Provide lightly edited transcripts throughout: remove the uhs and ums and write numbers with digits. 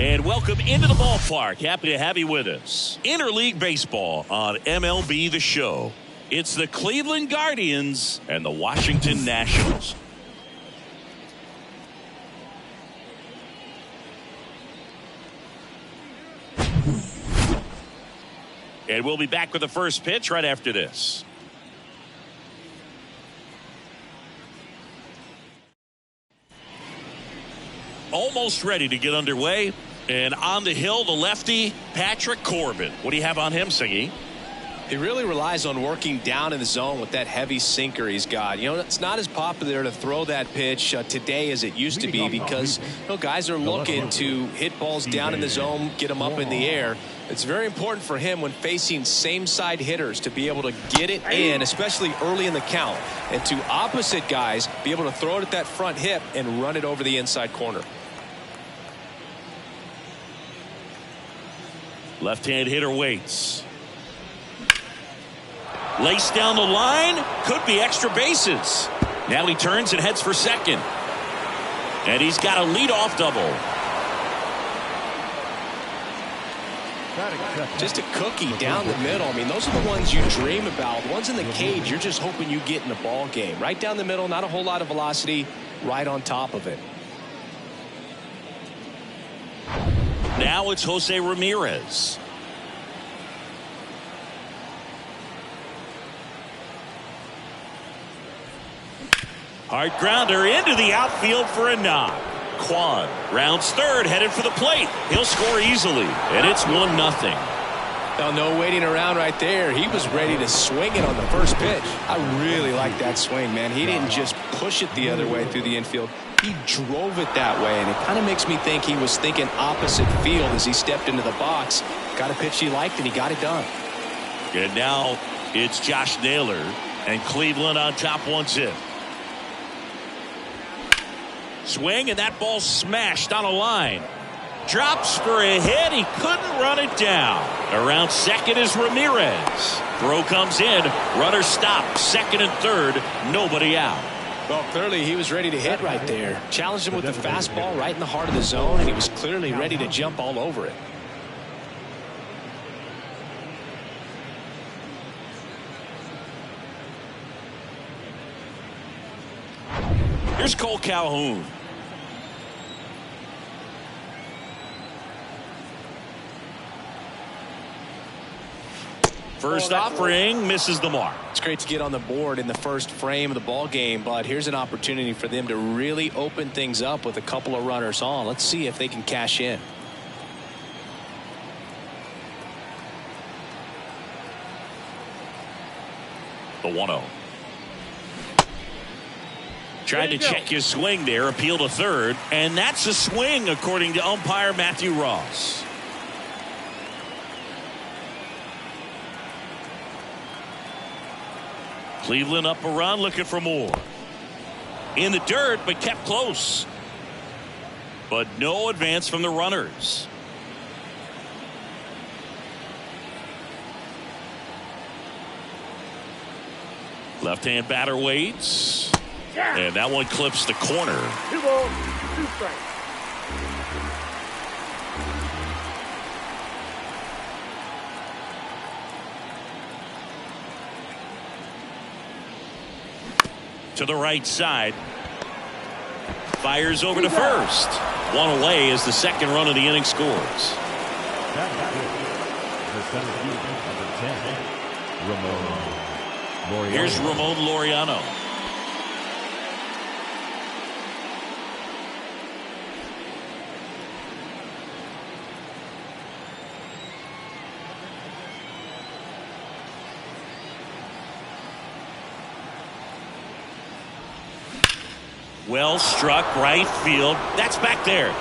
And welcome into the ballpark. Happy to have you with us. Interleague Baseball on MLB The Show. It's the Cleveland Guardians and the Washington Nationals. And we'll be back with the first pitch right after this. Almost ready to get underway. And on the hill, the lefty, Patrick Corbin. What do you have on him, Siggy? He really relies on working down in the zone with that heavy sinker he's got. You know, it's not as popular to throw that pitch today as it used to be because guys are looking to hit balls down in the zone, get them up in the air. It's very important for him when facing same-side hitters to be able to get it in, especially early in the count, and to opposite guys be able to throw it at that front hip and run it over the inside corner. Left-hand hitter waits. Laced down the line. Could be extra bases. Now he turns and heads for second. And he's got a leadoff double. Just a cookie down the middle. I mean, those are the ones you dream about. Ones in the cage, you're just hoping you get in the ball game. Right down the middle, not a whole lot of velocity, right on top of it. Now it's Jose Ramirez. Hard grounder into the outfield for a knock. Kwan rounds third, headed for the plate. He'll score easily, and it's 1-0. Now, no waiting around right there. He was ready to swing it on the first pitch. I really like that swing, man. He didn't just push it the other way through the infield. He drove it that way, and it kind of makes me think he was thinking opposite field as he stepped into the box. Got a pitch he liked, and he got it done. And now it's Josh Naylor, and Cleveland on top 1-0. Swing, and that ball smashed on a line. Drops for a hit. He couldn't run it down. Around second is Ramirez. Throw comes in. Runner stopped. Second and third. Nobody out. Well, clearly he was ready to hit right there. Challenged him with the fastball right in the heart of the zone, and he was clearly ready to jump all over it. Here's Cole Calhoun. First offering misses the mark. It's great to get on the board in the first frame of the ball game, but here's an opportunity for them to really open things up with a couple of runners on. Let's see if they can cash in. The 1-0. Tried to check his swing there, appeal to third, and that's a swing according to umpire Matthew Ross. Cleveland up a run, looking for more. In the dirt, but kept close. But no advance from the runners. Left-hand batter waits. And that one clips the corner. 2 balls, 2 strikes. To the right side. Fires over to first. One away as the second run of the inning scores. The center fielder, number 10, Ramon Laureano. Here's Ramon Laureano. Well struck right field. That's back there.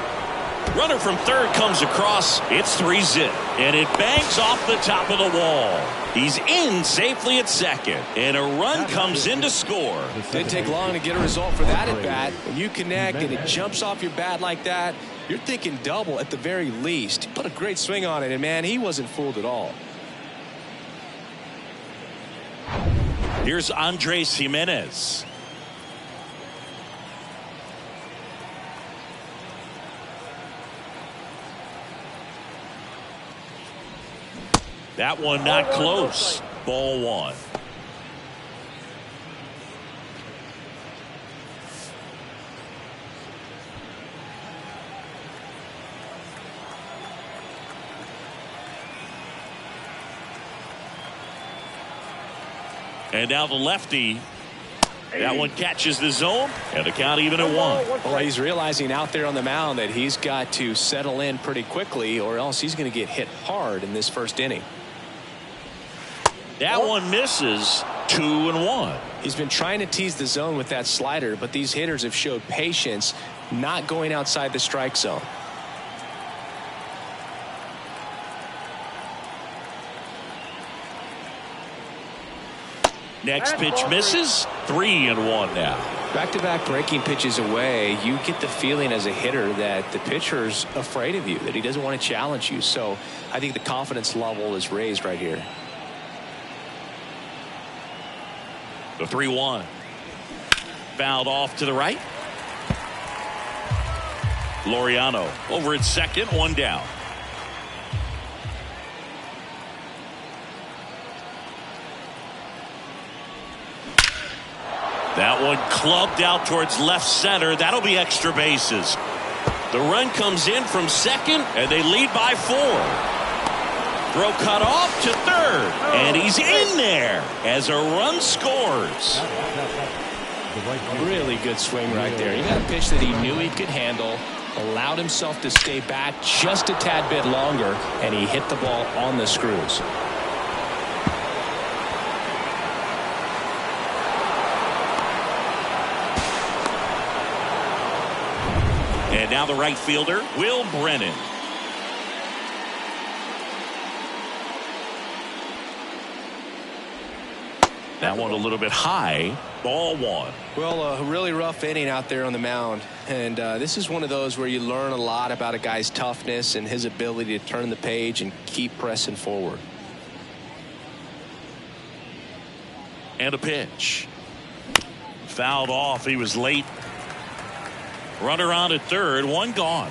Runner from third comes across. It's 3-0. And it bangs off the top of the wall. He's in safely at second. And a run comes in to score. Didn't take long to get a result for that at bat. When you connect and it jumps off your bat like that, you're thinking double at the very least. Put a great swing on it, and man, he wasn't fooled at all. Here's Andres Jimenez. That one not close. Ball one. And now the lefty. That one catches the zone, and the count even at one. Well, he's realizing out there on the mound that he's got to settle in pretty quickly, or else he's going to get hit hard in this first inning. That one misses. 2-1. He's been trying to tease the zone with that slider, but these hitters have showed patience, not going outside the strike zone. Next pitch misses. 3-1 now. Back-to-back breaking pitches away, you get the feeling as a hitter that the pitcher's afraid of you, that he doesn't want to challenge you. So I think the confidence level is raised right here. The 3-1. Fouled off to the right. Laureano over at second, one down. That one clubbed out towards left center. That'll be extra bases. The run comes in from second, and they lead by 4. Throw cut off to third, and he's in there as a run scores. Really good swing right there. He got a pitch that he knew he could handle, allowed himself to stay back just a tad bit longer, and he hit the ball on the screws. And now the right fielder, Will Brennan. That one a little bit high. Ball one. Well, a really rough inning out there on the mound. And this is one of those where you learn a lot about a guy's toughness and his ability to turn the page and keep pressing forward. And a pitch. Fouled off. He was late. Runner on at third, one gone.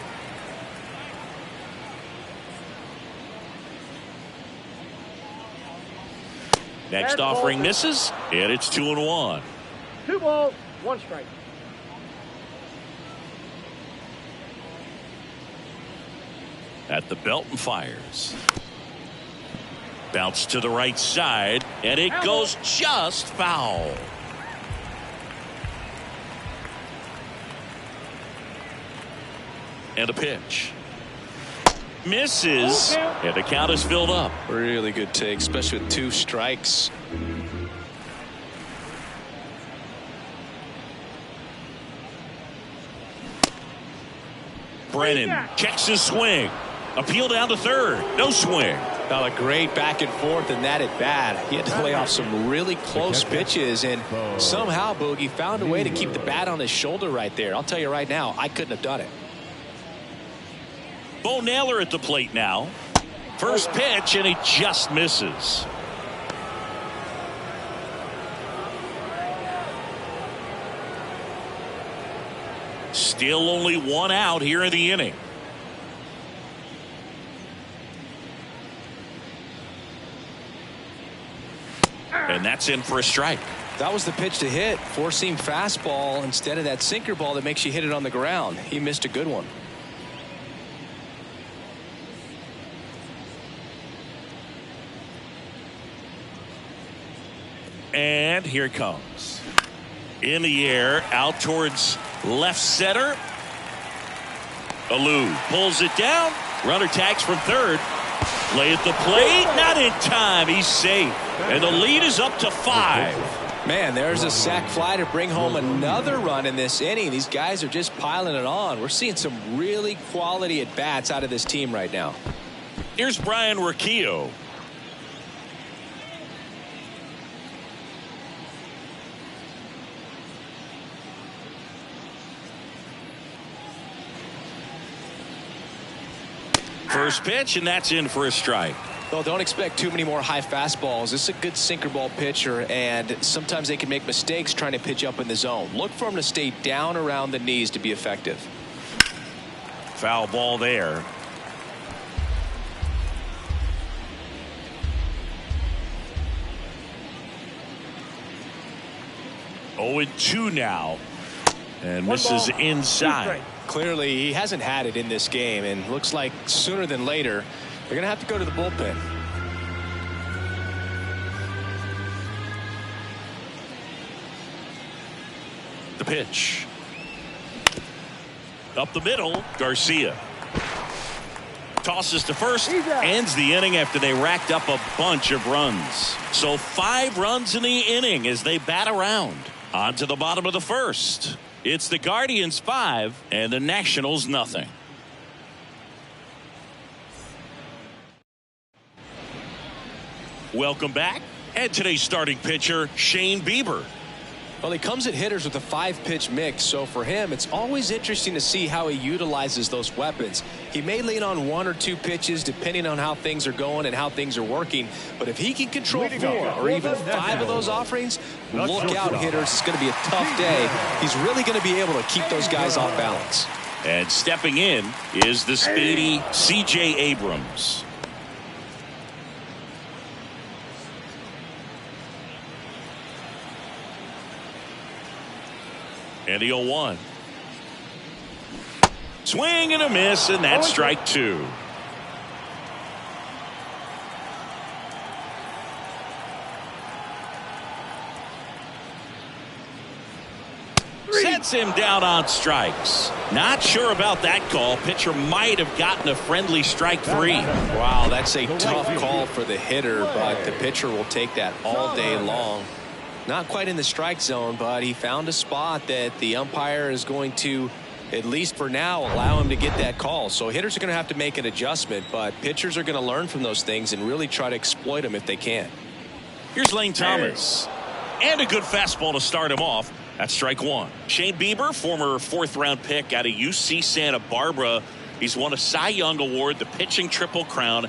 Next offering misses, and it's 2-1. 2 balls, 1 strike. At the belt and fires. Bounce to the right side, and it goes just foul. And a pitch. Misses, and the count is filled up. Really good take, especially with 2 strikes. Brennan checks his swing. Appeal down to third. No swing. Now a great back and forth in that at bat. He had to lay off some really close pitches, and somehow Boogie found a way to keep the bat on his shoulder right there. I'll tell you right now, I couldn't have done it. Bo Naylor at the plate now. First pitch, and he just misses. Still only 1 out here in the inning. And that's in for a strike. That was the pitch to hit. 4-seam fastball instead of that sinker ball that makes you hit it on the ground. He missed a good one. And here it comes. In the air, out towards left center. Alou pulls it down. Runner tags from third. Play at the plate. Not in time. He's safe. And the lead is up to 5. Man, there's a sac fly to bring home another run in this inning. These guys are just piling it on. We're seeing some really quality at-bats out of this team right now. Here's Brian Riccio. First pitch, and that's in for a strike. Well, don't expect too many more high fastballs. This is a good sinker ball pitcher, and sometimes they can make mistakes trying to pitch up in the zone. Look for him to stay down around the knees to be effective. Foul ball there. 0-2 now. And misses inside. Clearly, he hasn't had it in this game, and looks like sooner than later, they're going to have to go to the bullpen. The pitch. Up the middle, Garcia. Tosses to first, ends the inning after they racked up a bunch of runs. So 5 runs in the inning as they bat around. On to the bottom of the first. It's the Guardians 5 and the Nationals nothing. Welcome back. And today's starting pitcher, Shane Bieber. Well, he comes at hitters with a 5-pitch mix, so for him, it's always interesting to see how he utilizes those weapons. He may lean on 1 or 2 pitches depending on how things are going and how things are working, but if he can control 4 or even 5 of those offerings, look out, hitters. It's going to be a tough day. He's really going to be able to keep those guys off balance. And stepping in is the speedy C.J. Abrams. And the 0-1. Swing and a miss, and that's strike 2. Sets him down on strikes. Not sure about that call. Pitcher might have gotten a friendly strike 3. Wow, that's a tough call for the hitter, but the pitcher will take that all day long. Not quite in the strike zone, but he found a spot that the umpire is going to, at least for now, allow him to get that call. So hitters are going to have to make an adjustment, but pitchers are going to learn from those things and really try to exploit them if they can. Here's Lane Thomas. And a good fastball to start him off. That's strike 1. Shane Bieber, former 4th-round pick out of UC Santa Barbara. He's won a Cy Young Award, the pitching Triple Crown,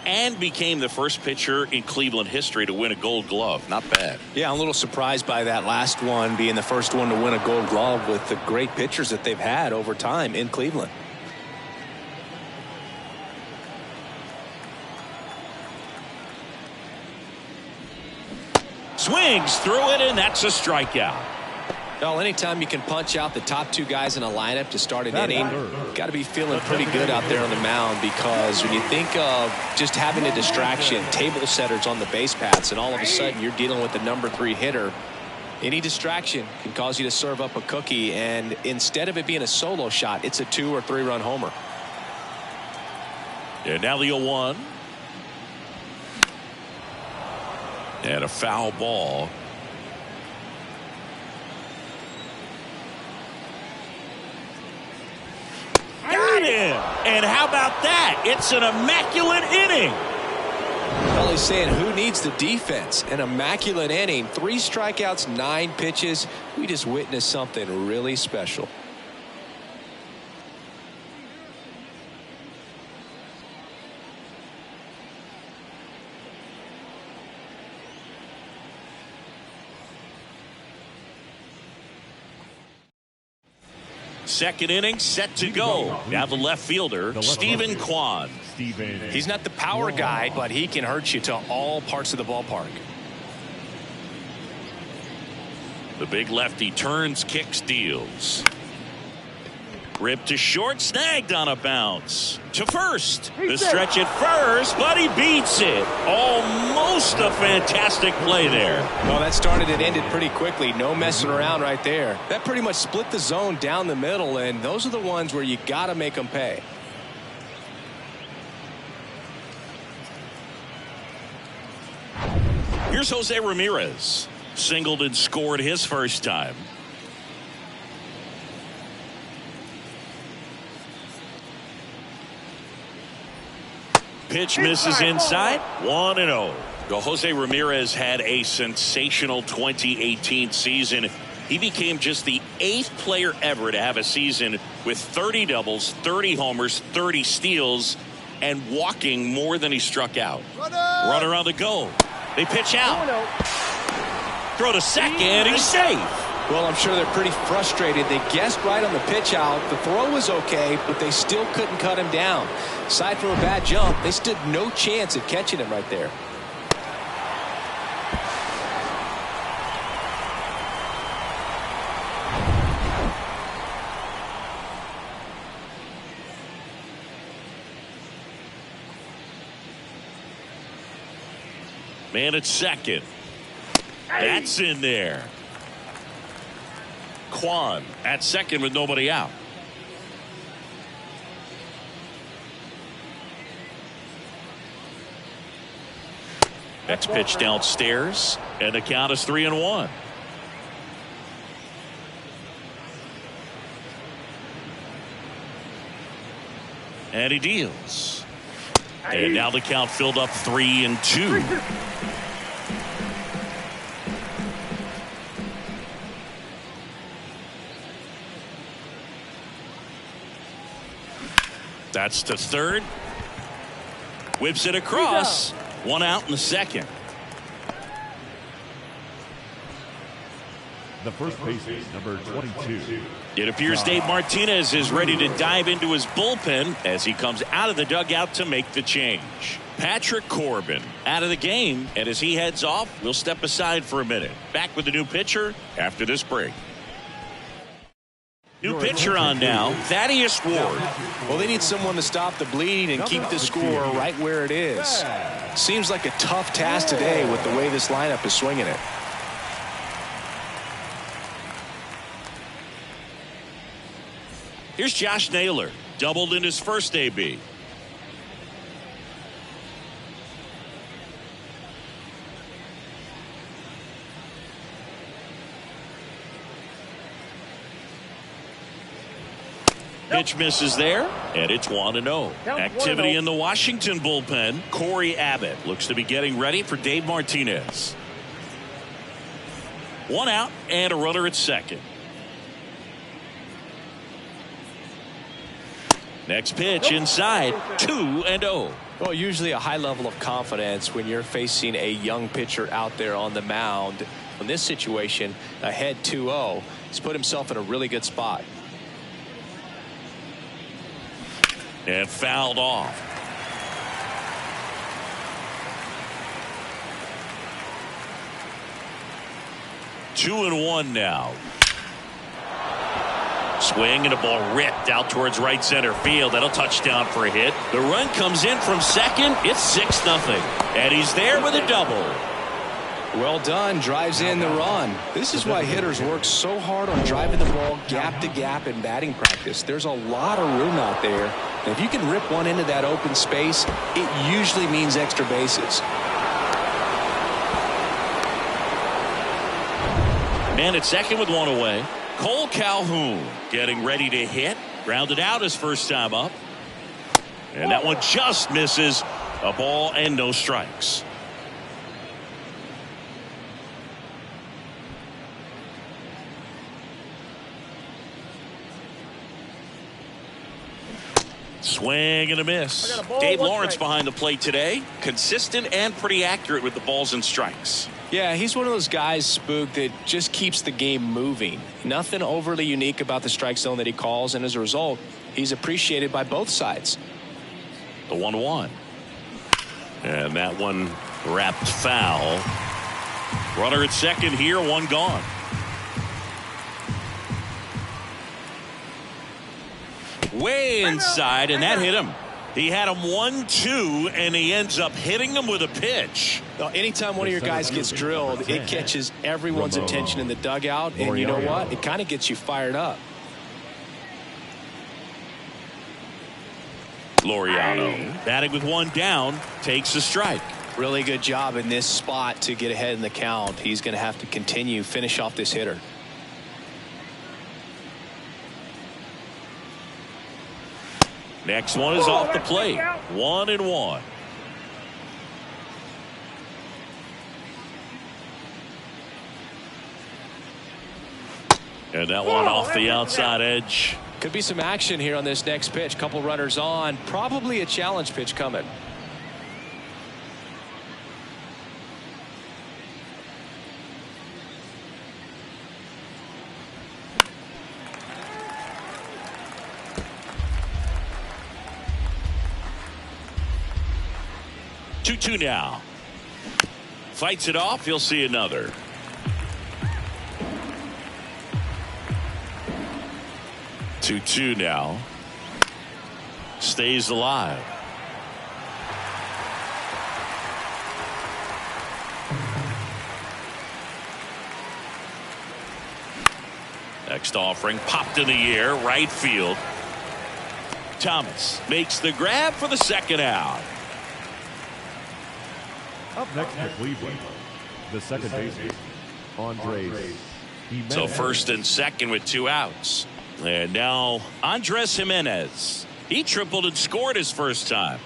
and became the first pitcher in Cleveland history to win a Gold Glove. Not bad. Yeah, I'm a little surprised by that last one being the first one to win a Gold Glove with the great pitchers that they've had over time in Cleveland. Swings through it, and that's a strikeout. Well, anytime you can punch out the top 2 guys in a lineup to start an inning, got to be feeling pretty good out there on the mound, because when you think of just having a distraction, table setters on the base paths, and all of a sudden you're dealing with the number 3 hitter, any distraction can cause you to serve up a cookie, and instead of it being a solo shot, it's a 2 or 3 run homer. And now the 0-1. And a foul ball. Got him! And how about that? It's an immaculate inning. Well, he's saying who needs the defense? An immaculate inning. 3 strikeouts, 9 pitches. We just witnessed something really special. Second inning set to go. Now the left fielder, Stephen Kwan. He's not the power guy, but he can hurt you to all parts of the ballpark. The big lefty turns, kicks, deals. Ripped to short, snagged on a bounce. To first. The stretch at first, but he beats it. Almost a fantastic play there. Well, that started and ended pretty quickly. No messing around right there. That pretty much split the zone down the middle, and those are the ones where you got to make them pay. Here's Jose Ramirez. Singled and scored his first time. Pitch misses inside. 1-0. Well, Jose Ramirez had a sensational 2018 season. He became just the 8th player ever to have a season with 30 doubles, 30 homers, 30 steals, and walking more than he struck out. Runner on the go. They pitch out. Throw to second. He's safe. Well, I'm sure they're pretty frustrated. They guessed right on the pitch out. The throw was okay, but they still couldn't cut him down. Aside from a bad jump, they stood no chance at catching him right there. Man at second. That's in there. Kwan at second with nobody out. Next pitch downstairs, and the count is 3-1. And he deals. And now the count filled up 3-2. That's to third. Whips it across. One out in the second. The first baseman, number 22. It appears Dave Martinez is ready to dive into his bullpen as he comes out of the dugout to make the change. Patrick Corbin out of the game, and as he heads off, we'll step aside for a minute. Back with the new pitcher after this break. New pitcher on now, Thaddeus Ward. Well, they need someone to stop the bleeding and keep the score right where it is. Seems like a tough task today with the way this lineup is swinging it. Here's Josh Naylor, doubled in his first AB. Pitch misses there, and it's 1-0. Activity in the Washington bullpen. Corey Abbott looks to be getting ready for Dave Martinez. One out and a runner at second. Next pitch inside, 2-0. Well, usually a high level of confidence when you're facing a young pitcher out there on the mound. In this situation, ahead 2-0, he's put himself in a really good spot. And fouled off. Two and one now. Swing and a ball ripped out towards right center field. That'll touchdown for a hit. The run comes in from second. It's 6-0. And he's there with a double. Well done. Drives in the run. This is why hitters work so hard on driving the ball gap to gap in batting practice. There's a lot of room out there. And if you can rip one into that open space, it usually means extra bases. Man at second with one away. Cole Calhoun getting ready to hit. Grounded out his first time up. And that one just misses. A ball and no strikes. Swing and a miss. Dave Lawrence behind the plate today. Consistent and pretty accurate with the balls and strikes. Yeah, he's one of those guys, Spook, that just keeps the game moving. Nothing overly unique about the strike zone that he calls, and as a result, he's appreciated by both sides. The 1-1. And that one wrapped foul. Runner at second here, one gone. Way inside, and that hit him. He had him 1-2, and he ends up hitting him with a pitch. Now, anytime one of your guys gets drilled, it catches everyone's attention in the dugout, and you know what? It kind of gets you fired up. Laureano, batting with one down, takes a strike. Really good job in this spot to get ahead in the count. He's going to have to finish off this hitter. Next one is off the plate. 1-1. And that one off the outside edge. Could be some action here on this next pitch. Couple runners on. Probably a challenge pitch coming. Two now. Fights it off. He'll see another. Two now. Stays alive. next offering. Popped in the air, right field. Thomas makes the grab for the second out. Up next for Cleveland, the second baseman, Andres. So first and second with 2 outs. And now Andres Jimenez. He tripled and scored his first time.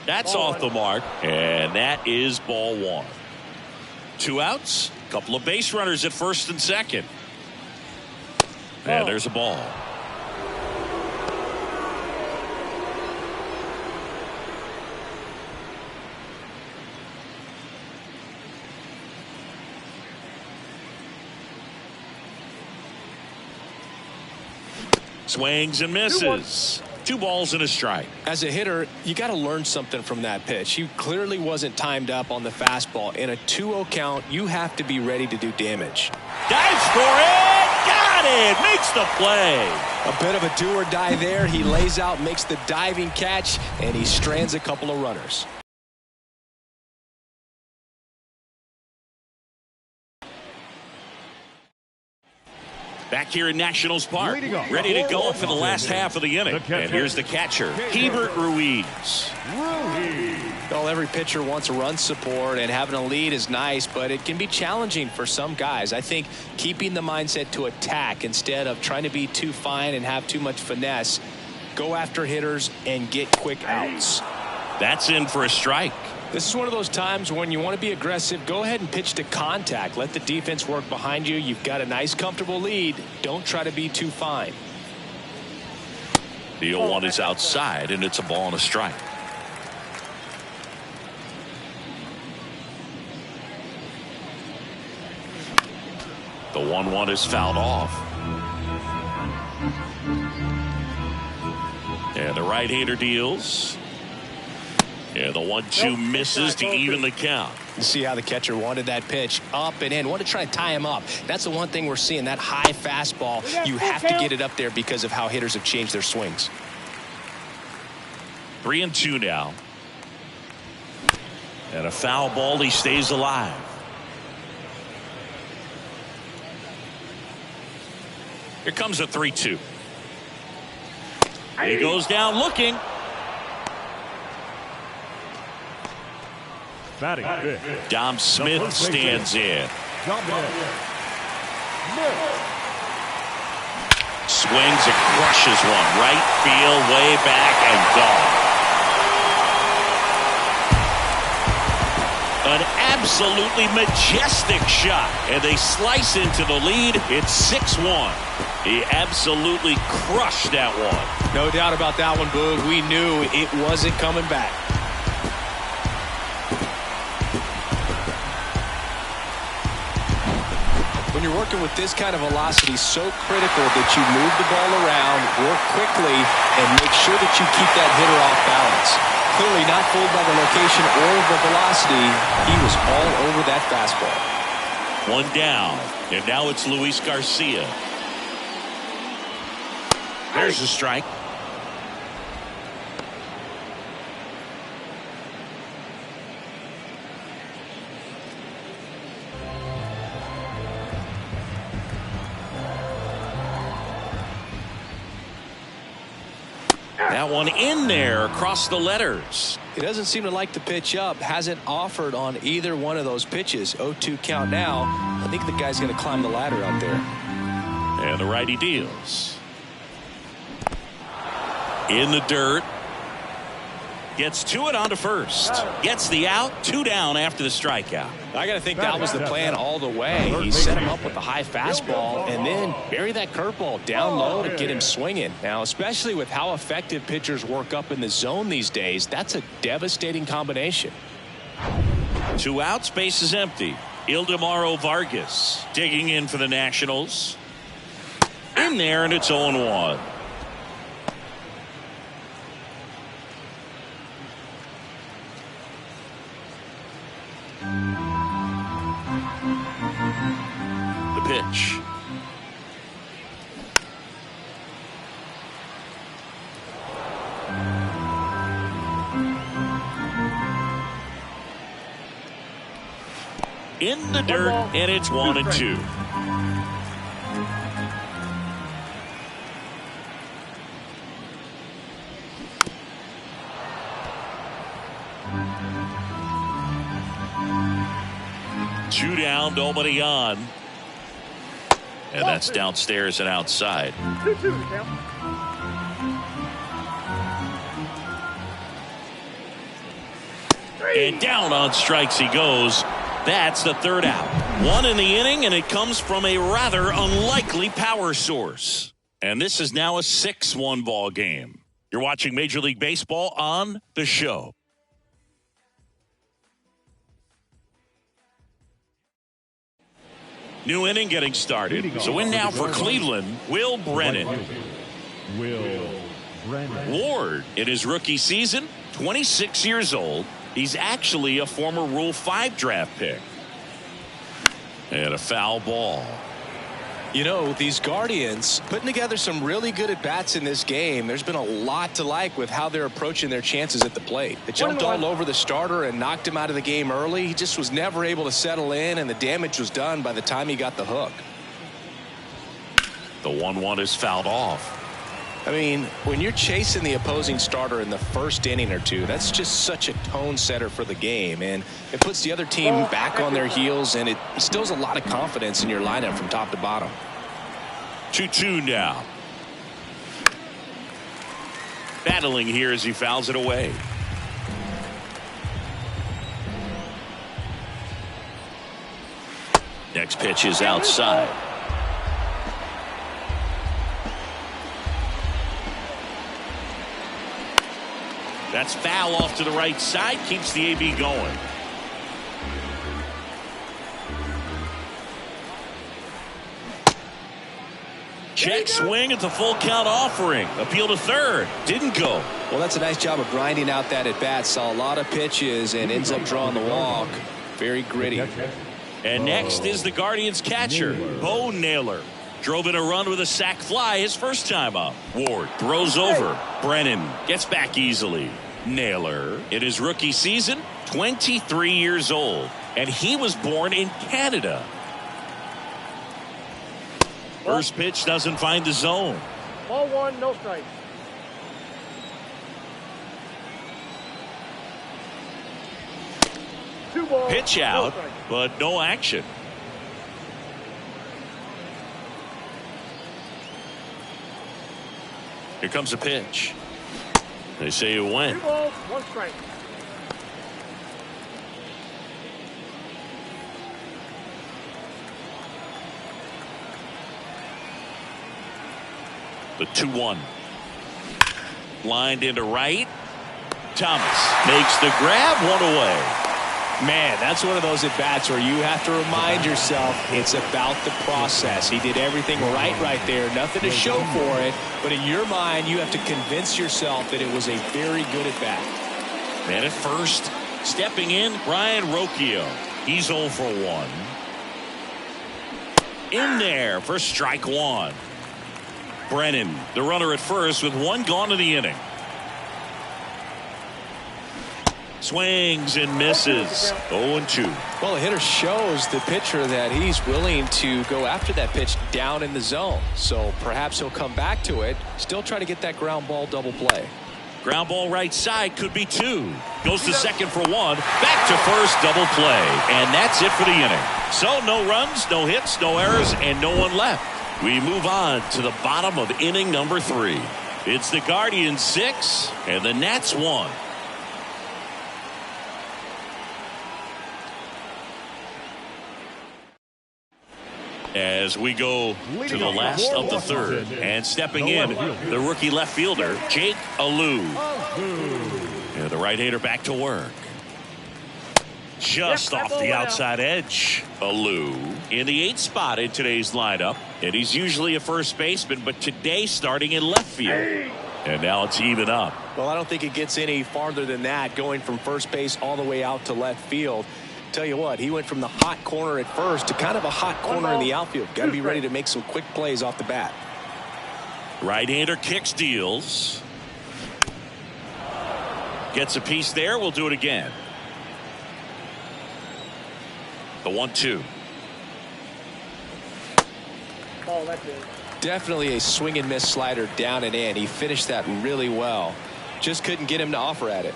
That's off the mark, and that is ball 1. 2 outs, couple of base runners at first and second. And there's a ball. Swings and misses. 2 balls and a strike. As a hitter, you got to learn something from that pitch. He clearly wasn't timed up on the fastball. In a 2-0 count, you have to be ready to do damage. Dives for it. Got it. Makes the play. A bit of a do or die there. He lays out, makes the diving catch, and he strands a couple of runners. Back here in Nationals Park, ready to go for the last half of the inning. And here's the catcher, Hebert Ruiz. Well, every pitcher wants a run support, and having a lead is nice, but it can be challenging for some guys. I think keeping the mindset to attack instead of trying to be too fine and have too much finesse, go after hitters and get quick outs. That's in for a strike. This is one of those times when you want to be aggressive. Go ahead and pitch to contact. Let the defense work behind you. You've got a nice, comfortable lead. Don't try to be too fine. The 0-1 is outside, and it's a ball and a strike. The 1-1 is fouled off. And the right-hander deals. Yeah, the 1-2 misses to even the count. You see how the catcher wanted that pitch up and in. Want to try to tie him up. That's the one thing we're seeing, that high fastball. You have to get it up there because of how hitters have changed their swings. 3-2 now. And a foul ball. He stays alive. Here comes a 3-2. He goes down looking. Batting fifth, Dom Smith stands in. Swings and crushes one. Right field, way back, and gone. An absolutely majestic shot. And they slice into the lead. It's 6-1. He absolutely crushed that one. No doubt about that one, Boog. We knew it wasn't coming back. When you're working with this kind of velocity, so critical that you move the ball around, work quickly, and make sure that you keep that hitter off balance. Clearly not fooled by the location or the velocity. He was all over that fastball. 1 down, and now it's Luis Garcia. There's a strike. That one in there across the letters. He doesn't seem to like the pitch up. Hasn't offered on either one of those pitches. 0-2 count now. I think the guy's going to climb the ladder out there. And the righty deals. In the dirt. Gets to it onto first. Gets the out. 2 down after the strikeout. I got to think that was the plan all the way. He set him up with the high fastball and then bury that curveball down low to get him swinging. Now, especially with how effective pitchers work up in the zone these days, that's a devastating combination. 2 outs, base is empty. Ildemaro Vargas digging in for the Nationals. In there, and it's 0-1. Pitch. in the dirt, and it's 1-2. Two down, nobody on. And that's downstairs and outside. 2-2, count. And down on strikes he goes. That's the third out. One in the inning, and it comes from a rather unlikely power source. And this is now a 6-1 ball game. You're watching Major League Baseball on The Show. New inning getting started. So in now for Cleveland, Will Brennan. Ward, in his rookie season, 26 years old. He's actually a former Rule 5 draft pick. And a foul ball. You know, these Guardians putting together some really good at-bats in this game. There's been a lot to like with how they're approaching their chances at the plate. They jumped all over the starter and knocked him out of the game early. He just was never able to settle in, and the damage was done by the time he got the hook. The 1-1 is fouled off. I mean, when you're chasing the opposing starter in the first inning or two, that's just such a tone setter for the game, and it puts the other team back on their heels, and it instills a lot of confidence in your lineup from top to bottom. 2-2 now. Battling here as he fouls it away. Next pitch is outside. That's foul off to the right side. Keeps the AB going. Check swing at the full count offering. Appeal to third. Didn't go. Well, that's a nice job of grinding out that at bat. Saw a lot of pitches and ends up drawing the walk. Very gritty. And next is the Guardians catcher, Bo Naylor. Drove in a run with a sac fly his first time up. Ward throws over. Brennan gets back easily. Naylor, in his rookie season, 23 years old. And he was born in Canada. First pitch doesn't find the zone. Ball 1, no strikes. Two balls, Pitch no out, strikes. but no action. Here comes a pitch. They say it went. 2 balls, 1 strike. The 2-1. Lined into right. Thomas makes the grab, one away. Man, that's one of those at-bats where you have to remind yourself it's about the process. He did everything right there. Nothing to show for it. But in your mind, you have to convince yourself that it was a very good at-bat. Man at first. Stepping in, Brian Rocchio. He's 0 for 1. In there for strike 1. Brennan, the runner at first with 1 gone in the inning. Swings and misses. 0-2. Well, the hitter shows the pitcher that he's willing to go after that pitch down in the zone. So perhaps he'll come back to it. Still try to get that ground ball double play. Ground ball right side could be 2. Goes to second for 1. Back to first, double play. And that's it for the inning. So no runs, no hits, no errors, and no one left. We move on to the bottom of inning number 3. It's the Guardians 6 and the Nats 1. As we go to the last of the third, and stepping in, the rookie left fielder, Jake Alou. And the right-hander back to work. Just off the outside edge. Alou in the 8th spot in today's lineup. And he's usually a first baseman, but today starting in left field. And now it's even up. Well, I don't think it gets any farther than that, going from first base all the way out to left field. Tell you what, he went from the hot corner at first to kind of a hot corner in the outfield. Got to be ready to make some quick plays off the bat. Right-hander kicks, deals. Gets a piece there. We'll do it again. The 1-2. Oh, that's it. Definitely a swing and miss slider down and in. He finished that really well. Just couldn't get him to offer at it.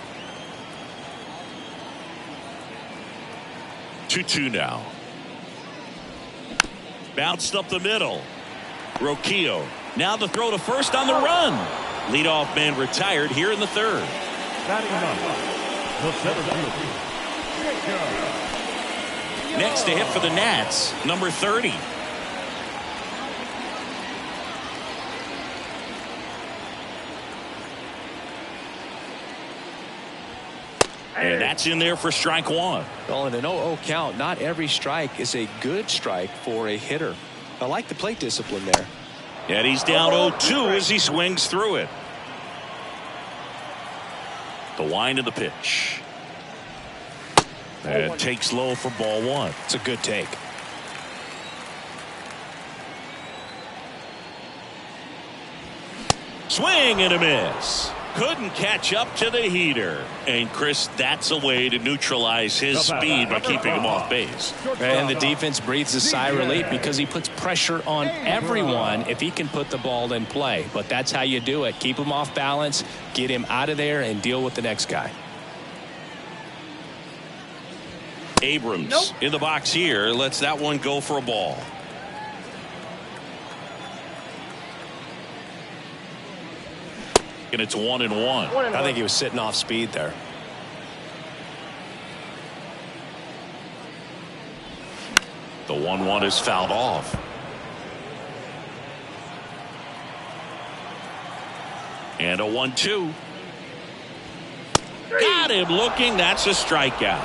2-2 now. Bounced up the middle. Roquillo. Now the throw to first on the run. Leadoff man retired here in the third. Batting up, the center fielder, Jacob. Next to hit for the Nats, number 30. And that's in there for strike one. Well, in an 0-0 count, not every strike is a good strike for a hitter. I like the plate discipline there. And he's down 0-2 as he swings through it. The wind of the pitch. And takes low for ball one. It's a good take. Swing and a miss. Couldn't catch up to the heater. And Chris, that's a way to neutralize his speed by keeping him off base. And the defense breathes a sigh of relief because he puts pressure on everyone if he can put the ball in play. But that's how you do it. Keep him off balance, get him out of there, and deal with the next guy. Abrams in the box here. Lets that one go for a ball. And it's 1-1. I think he was sitting off speed there. The 1-1 is fouled off. And a 1-2. Got him looking. That's a strikeout.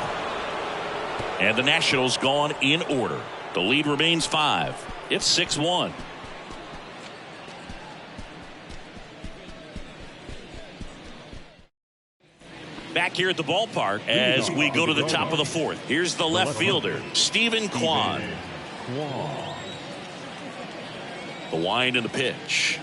And the Nationals gone in order. The lead remains 5. It's 6-1. Back here at the ballpark as we go to the top of the fourth. Here's the left fielder, Stephen Kwan. The wind and the pitch.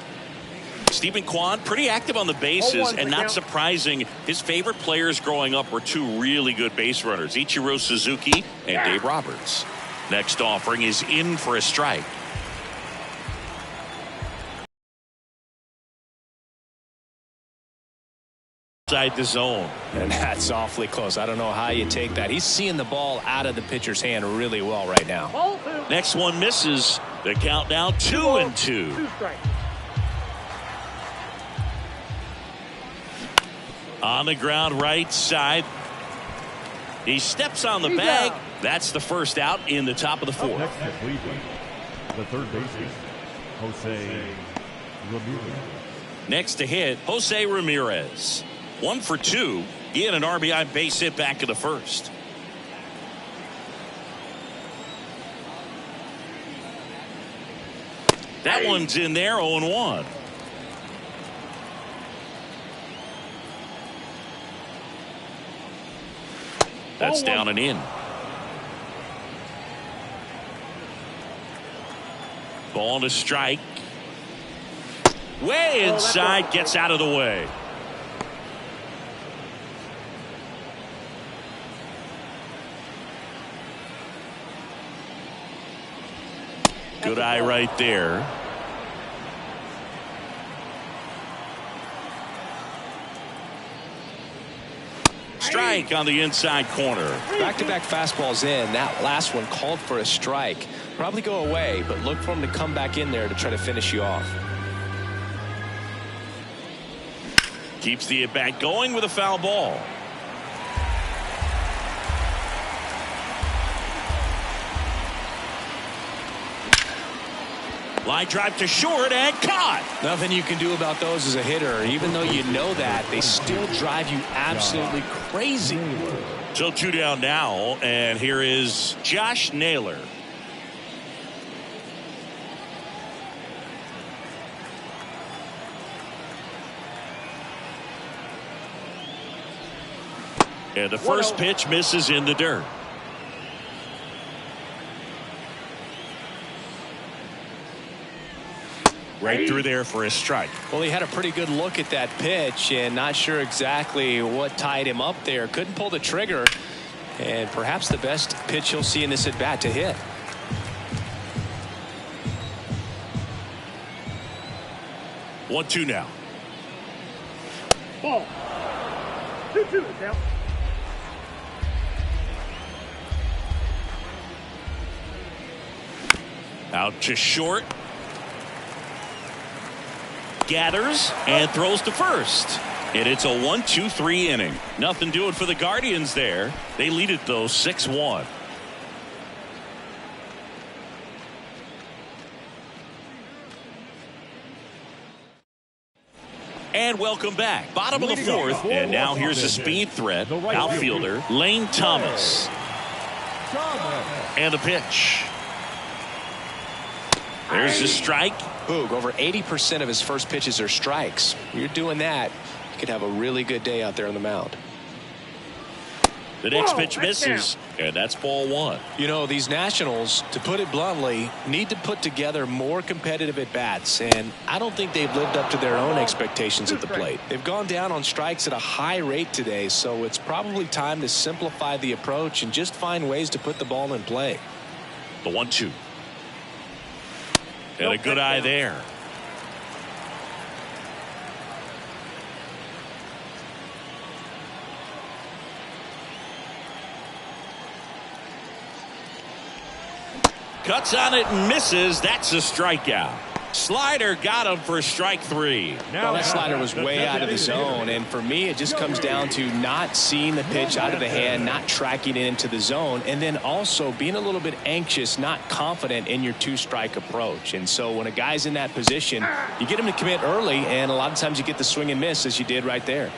Stephen Kwan pretty active on the bases, and not surprising, his favorite players growing up were two really good base runners, Ichiro Suzuki and Dave Roberts. Next offering is in for a strike. Inside the zone. And that's awfully close. I don't know how you take that. He's seeing the ball out of the pitcher's hand really well right now. Next one misses. The count now 2-2. 2 strikes. On the ground right side. He steps on the bag. That's the first out in the top of the fourth. Next to Cleveland, the third baseman, Jose Ramirez. Next to hit, Jose Ramirez. 1 for 2. He had an RBI base hit back in the first. That one's in there, 0-1. That's down and in. Ball to strike. Way inside, gets out of the way. Good eye right there. Strike on the inside corner. Back-to-back fastballs in. That last one called for a strike. Probably go away, but look for him to come back in there to try to finish you off. Keeps the at-bat going with a foul ball. Line drive to short and caught. Nothing you can do about those as a hitter. Even though you know that, they still drive you absolutely crazy. So 2 down now, and here is Josh Naylor. And the first pitch misses in the dirt. Right through there for a strike. Well, he had a pretty good look at that pitch and not sure exactly what tied him up there. Couldn't pull the trigger. And perhaps the best pitch you'll see in this at bat to hit. One, two now. Ball. 2-2 now. Out to short. Gathers and throws to first. And it's a 1-2-3 inning. Nothing doing for the Guardians there. They lead it though 6-1. And welcome back. Bottom of the fourth. And now here's a speed threat. Outfielder Lane Thomas. And the pitch. There's a strike. Boog, over 80% of his first pitches are strikes. You're doing that, you could have a really good day out there on the mound. The next pitch misses, and that's ball one. You know, these Nationals, to put it bluntly, need to put together more competitive at-bats, and I don't think they've lived up to their own expectations at the plate. They've gone down on strikes at a high rate today, so it's probably time to simplify the approach and just find ways to put the ball in play. The 1-2. And a good eye there. Cuts on it and misses. That's a strikeout. Slider got him for strike three. Well, that slider was way out of the zone, and for me it just comes down to not seeing the pitch out of the hand, not tracking it into the zone, and then also being a little bit anxious, not confident in your two-strike approach. And so when a guy's in that position, you get him to commit early, and a lot of times you get the swing and miss as you did right there.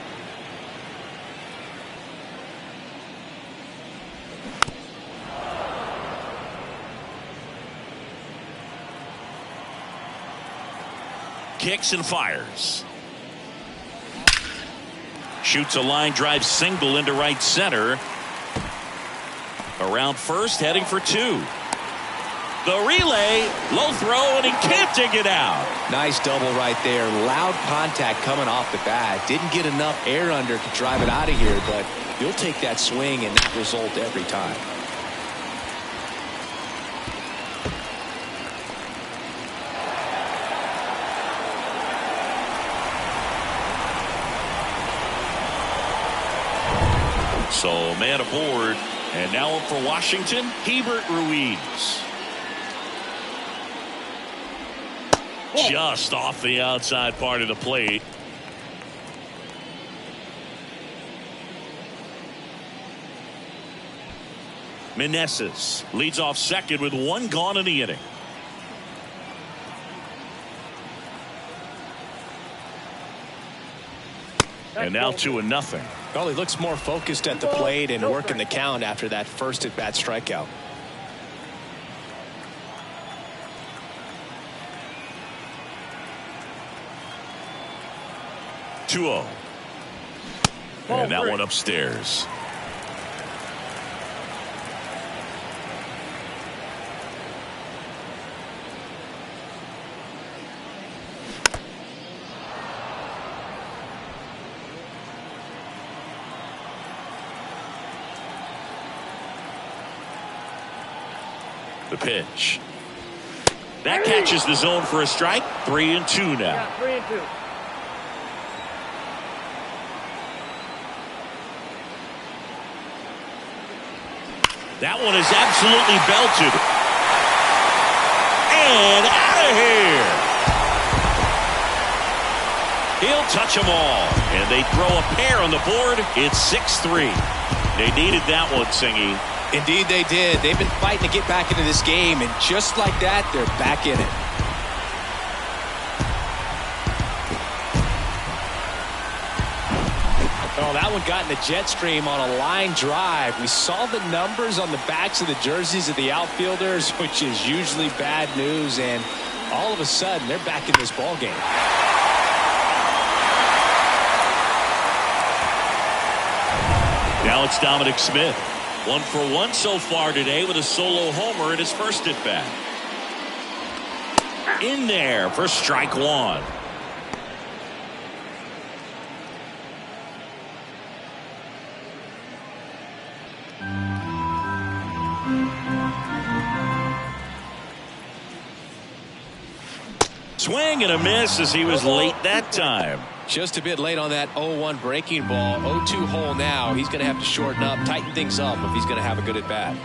Kicks and fires. Shoots a line drive single into right center. Around first, heading for two. The relay, low throw, and he can't dig it out. Nice double right there. Loud contact coming off the bat. Didn't get enough air under to drive it out of here, but you'll take that swing and that result every time. So man aboard, and now up for Washington, Hebert Ruiz. Just off the outside part of the plate. Meneses leads off second with one gone in the inning. And now 2-0. Well, he looks more focused at the plate and working the count after that first at-bat strikeout. And that one upstairs. The pitch. That catches the zone for a strike. 3-2 now. Yeah, 3-2. That one is absolutely belted. And out of here. He'll touch them all. And they throw a pair on the board. It's 6-3. They needed that one, Singy. Indeed they did. They've been fighting to get back into this game, and just like that, they're back in it. Oh, that one got in the jet stream on a line drive. We saw the numbers on the backs of the jerseys of the outfielders, which is usually bad news, and all of a sudden, they're back in this ball game. Now it's Dominic Smith. 1 for 1 so far today with a solo homer in his first at bat. In there for strike one. swing and a miss as he was late that time. Just a bit late on that 0-1 breaking ball. 0-2 hole now. He's going to have to shorten up, tighten things up if he's going to have a good at bat.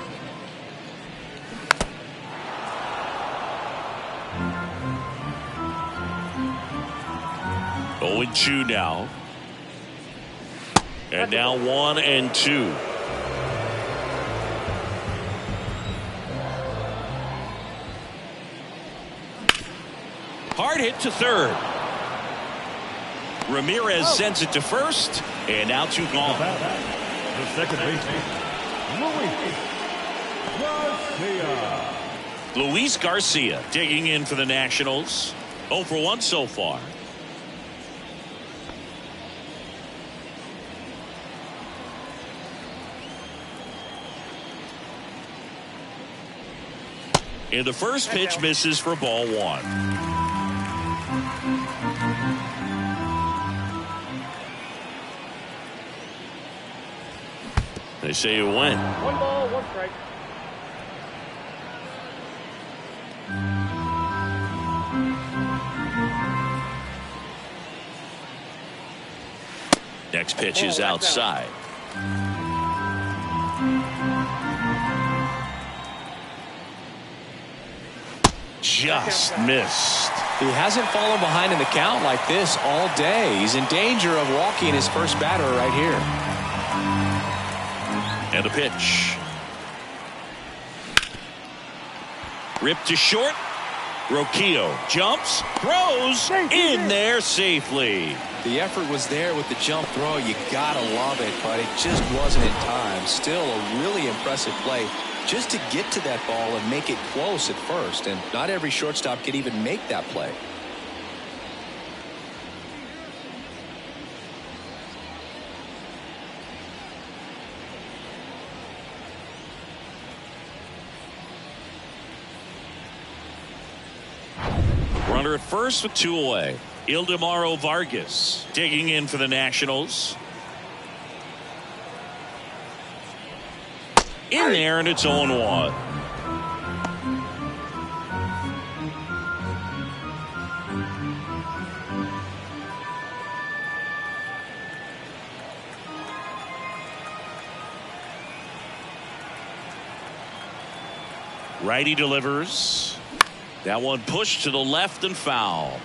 Oh, 0-2 now. And now 1-2. Hard hit to third. Ramirez sends it to first, and now 2 gone. The second baseman, Luis Garcia digging in for the Nationals. 0 for 1 so far. And the first pitch misses for ball 1. They say you win. 1 ball, 1 strike. Next pitch is outside. Just missed. He hasn't fallen behind in the count like this all day. He's in danger of walking his first batter right here. And the pitch. Ripped to short. Roquillo jumps, throws in there safely. The effort was there with the jump throw. You gotta love it, but it just wasn't in time. Still a really impressive play just to get to that ball and make it close at first. And not every shortstop can even make that play. Runner at first with 2 away. Ildemaro Vargas digging in for the Nationals. In there, and it's 0-1. Righty delivers. That one pushed to the left and foul.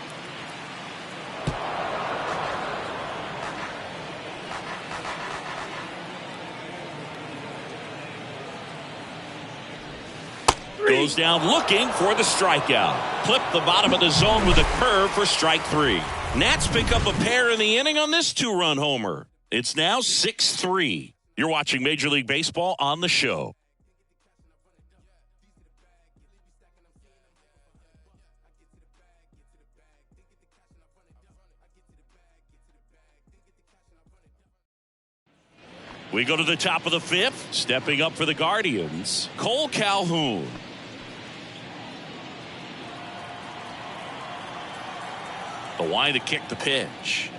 Goes down looking for the strikeout. Clip the bottom of the zone with a curve for strike 3. Nats pick up a pair in the inning on this 2-run homer. It's now 6-3. You're watching Major League Baseball on the show. We go to the top of the 5th. Stepping up for the Guardians, Cole Calhoun. The line to kick the pitch.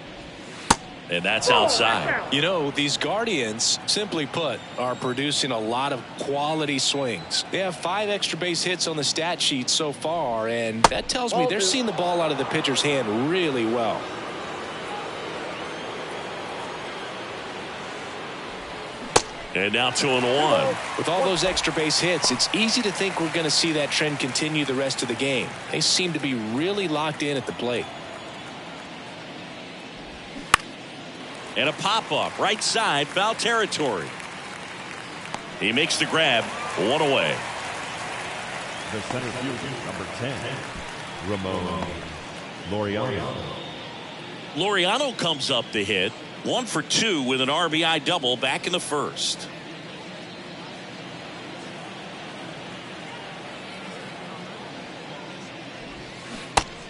And that's outside. You know, these Guardians, simply put, are producing a lot of quality swings. They have 5 extra base hits on the stat sheet so far, and that tells me they're seeing the ball out of the pitcher's hand really well. And now 2-1. With all those extra base hits, it's easy to think we're going to see that trend continue the rest of the game. They seem to be really locked in at the plate. And a pop-up right side, foul territory. He makes the grab, 1 away. The center fielder, number 10, Ramon Laureano. Laureano comes up to hit. 1 for 2 with an RBI double back in the first.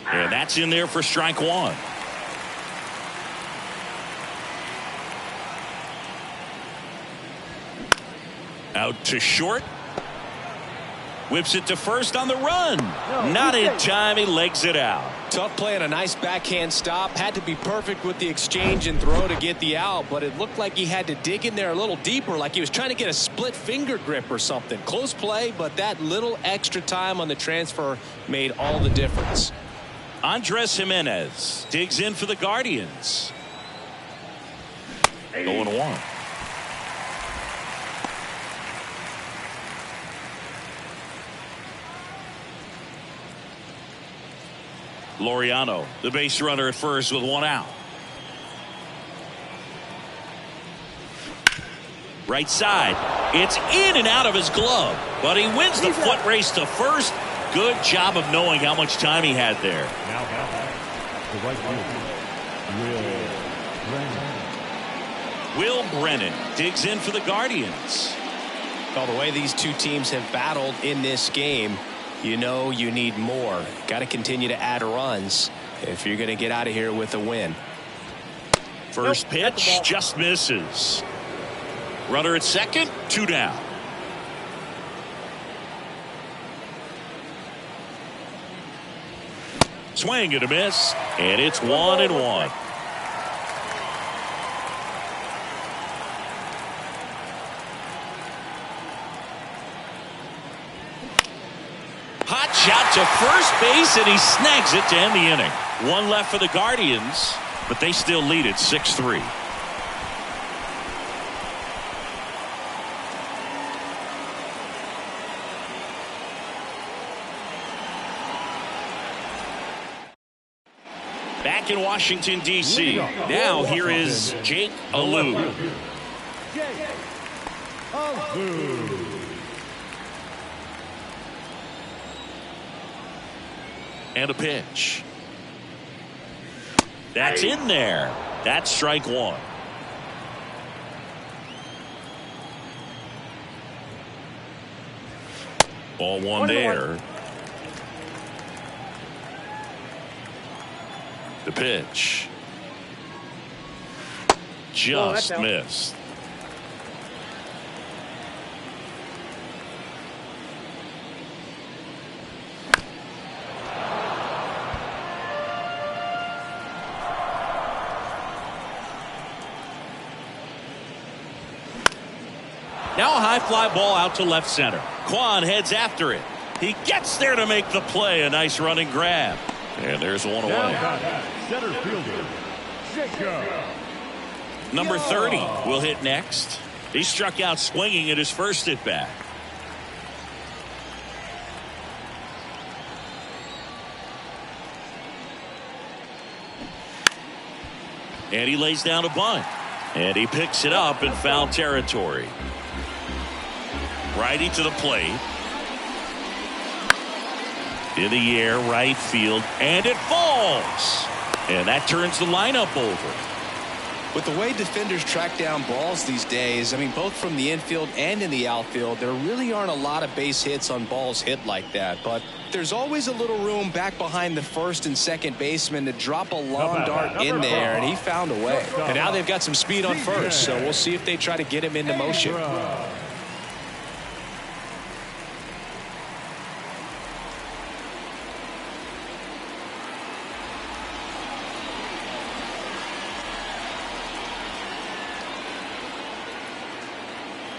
And that's in there for strike 1. Out to short. Whips it to first on the run. Not in time. He legs it out. Tough play and a nice backhand stop. Had to be perfect with the exchange and throw to get the out, but it looked like he had to dig in there a little deeper, like he was trying to get a split finger grip or something. Close play, but that little extra time on the transfer made all the difference. Andres Jimenez digs in for the Guardians. 0-1. Laureano, the base runner at first with one out. Right side. It's in and out of his glove, but he wins the foot race to first. Good job of knowing how much time he had there. Now, the right fielder, Will Brennan digs in for the Guardians. Well, the way these two teams have battled in this game, you know you need more. Got to continue to add runs if you're going to get out of here with a win. First pitch just misses. Runner at second, 2 down. Swing and a miss, and it's 1-1. Hot shot to first base, and he snags it to end the inning. One left for the Guardians, but they still lead it 6-3. Back in Washington, D.C. Now here is Jake Alou. And a pitch. That's in there. That's strike one. Ball one there. The pitch. Just missed. Now a high fly ball out to left center. Kwan heads after it. He gets there to make the play. A nice running grab. And there's one away. Center fielder, Jacob. Number 30 will hit next. He struck out swinging at his first at bat. And he lays down a bunt. And he picks it up in foul territory. Righty to the plate. In the air, right field, and it falls. And that turns the lineup over. With the way defenders track down balls these days, I mean, both from the infield and in the outfield, there really aren't a lot of base hits on balls hit like that. But there's always a little room back behind the first and second baseman to drop a long dart in there, and he found a way. And now they've got some speed on first, so we'll see if they try to get him into motion.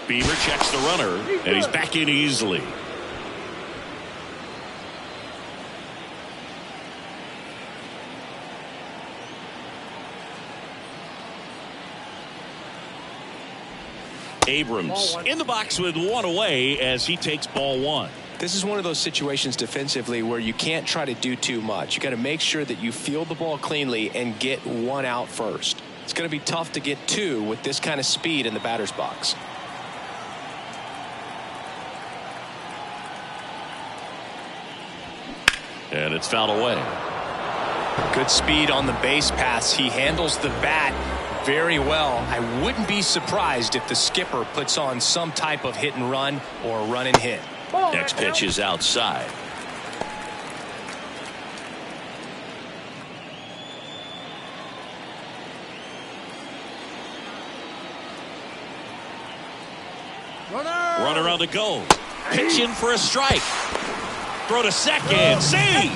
Bieber checks the runner, and he's back in easily. Abrams in the box with one away as he takes ball one. This is one of those situations defensively where you can't try to do too much. You got to make sure that you field the ball cleanly and get one out first. It's going to be tough to get two with this kind of speed in the batter's box. And it's fouled away. Good speed on the base pass. He handles the bat very well. I wouldn't be surprised if the skipper puts on some type of hit and run or run and hit. Next pitch is outside. Runner on the go. Pitch in for a strike. Throw to second. Save.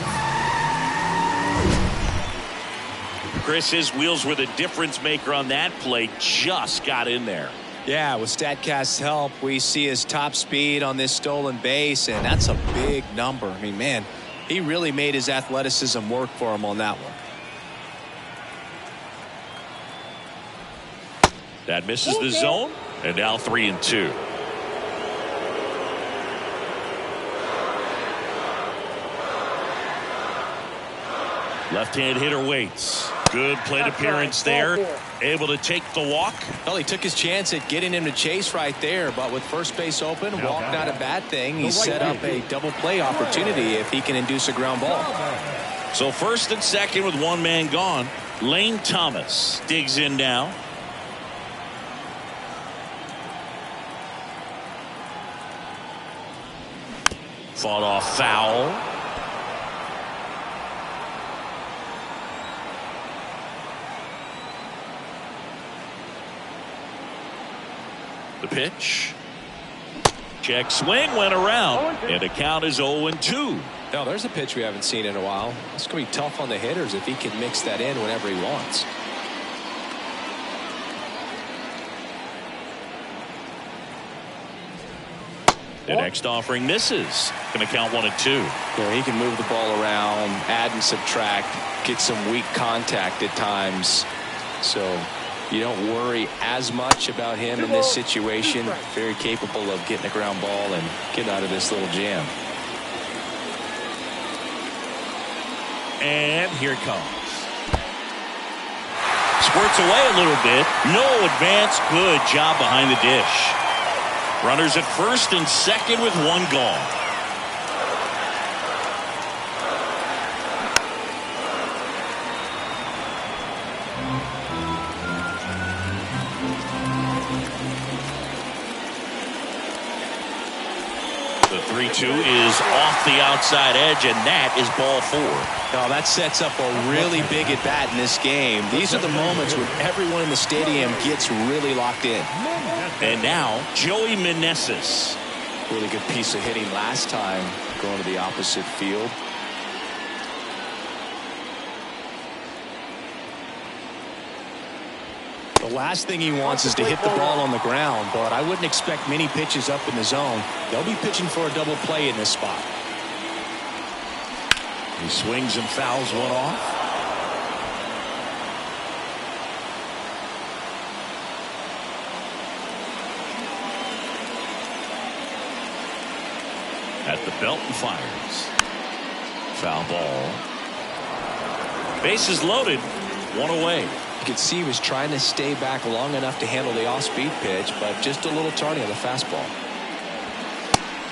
Chris, his wheels were the difference maker on that play. Just got in there. Yeah, with StatCast's help, we see his top speed on this stolen base, and that's a big number. I mean, man, He really made his athleticism work for him on that one. That misses the zone, and now 3-2. Left-hand hitter waits. Good plate appearance there. Able to take the walk. Well, he took his chance at getting him to chase right there, but with first base open, walk not a bad thing. He set up a double play opportunity if he can induce a ground ball. So first and second with one man gone. Lane Thomas digs in now. Fought off foul. The pitch. Check swing went around, and the count is 0-2. Now there's a pitch we haven't seen in a while. It's going to be tough on the hitters if he can mix that in whenever he wants. The next offering misses. Going to count 1-2. Yeah, he can move the ball around, add and subtract, get some weak contact at times. So you don't worry as much about him in this situation. Very capable of getting a ground ball and getting out of this little jam. And here it comes. Squirts away a little bit. No advance. Good job behind the dish. Runners at first and second with one gone. The 3-2 is off the outside edge, and that is ball 4. Now that sets up a really big at bat in this game. These are the moments when everyone in the stadium gets really locked in. And now Joey Meneses. Really good piece of hitting last time, going to the opposite field. The last thing he wants is to hit the ball on the ground, but I wouldn't expect many pitches up in the zone. They'll be pitching for a double play in this spot. He swings and fouls one off. At the belt and fires. Foul ball. Bases loaded. One away. You could see he was trying to stay back long enough to handle the off-speed pitch, but just a little tardy on the fastball.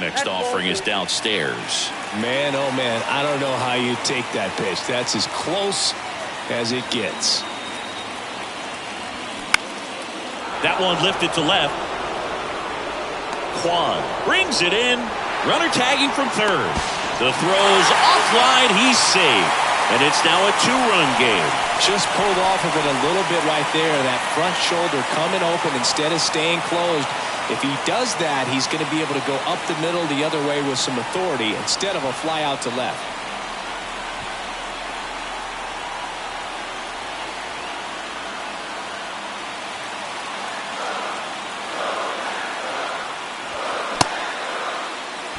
Next offering is downstairs. Man, oh man, I don't know how you take that pitch. That's as close as it gets. That one lifted to left. Kwan brings it in. Runner tagging from third. The throw's offline. He's safe. And it's now a 2-run game. Just pulled off of it a little bit right there. That front shoulder coming open instead of staying closed. If he does that, he's going to be able to go up the middle the other way with some authority instead of a fly out to left.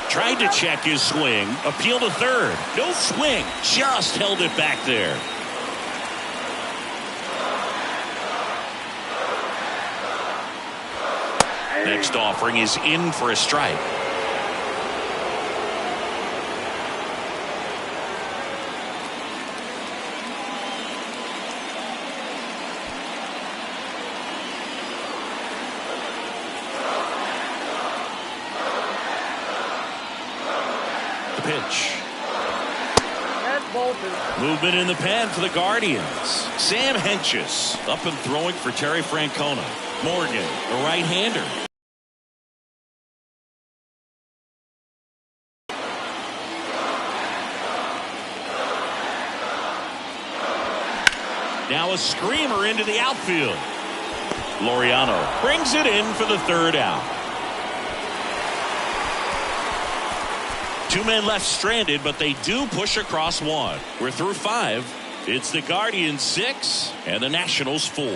Tried to check his swing. Appeal to third. No swing. Just held it back there. Next offering is in for a strike. The pitch. Movement in the pen for the Guardians. Sam Hentges up and throwing for Terry Francona. Morgan, a right-hander. Now a screamer into the outfield. Laureano brings it in for the third out. 2 men left stranded, but they do push across one. We're through 5. It's the Guardians 6 and the Nationals 4.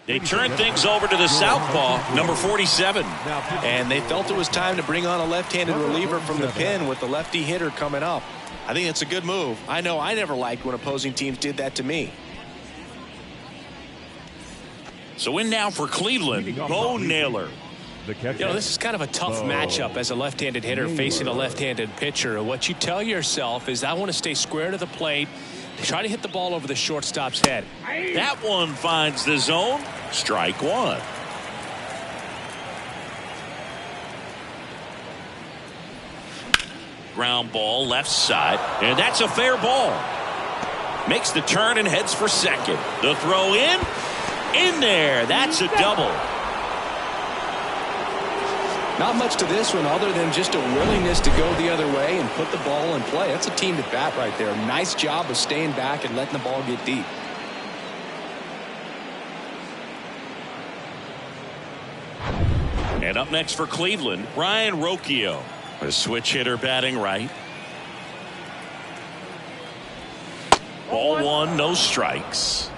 They turn things over to the southpaw, number 47. And they felt it was time to bring on a left-handed reliever from the pen with the lefty hitter coming up. I think it's a good move. I know I never liked when opposing teams did that to me. So in now for Cleveland, Bo Naylor. This is kind of a tough matchup as a left-handed hitter facing a left-handed pitcher. What you tell yourself is I want to stay square to the plate, try to hit the ball over the shortstop's head. That one finds the zone. Strike one. Ground ball left side, and that's a fair ball. Makes the turn and heads for second. The throw in there. That's a double. Not much to this one other than just a willingness to go the other way and put the ball in play. That's a team at bat right there. Nice job of staying back and letting the ball get deep. And up next for Cleveland, Ryan Rocchio. A switch hitter batting right. Ball one, no strikes.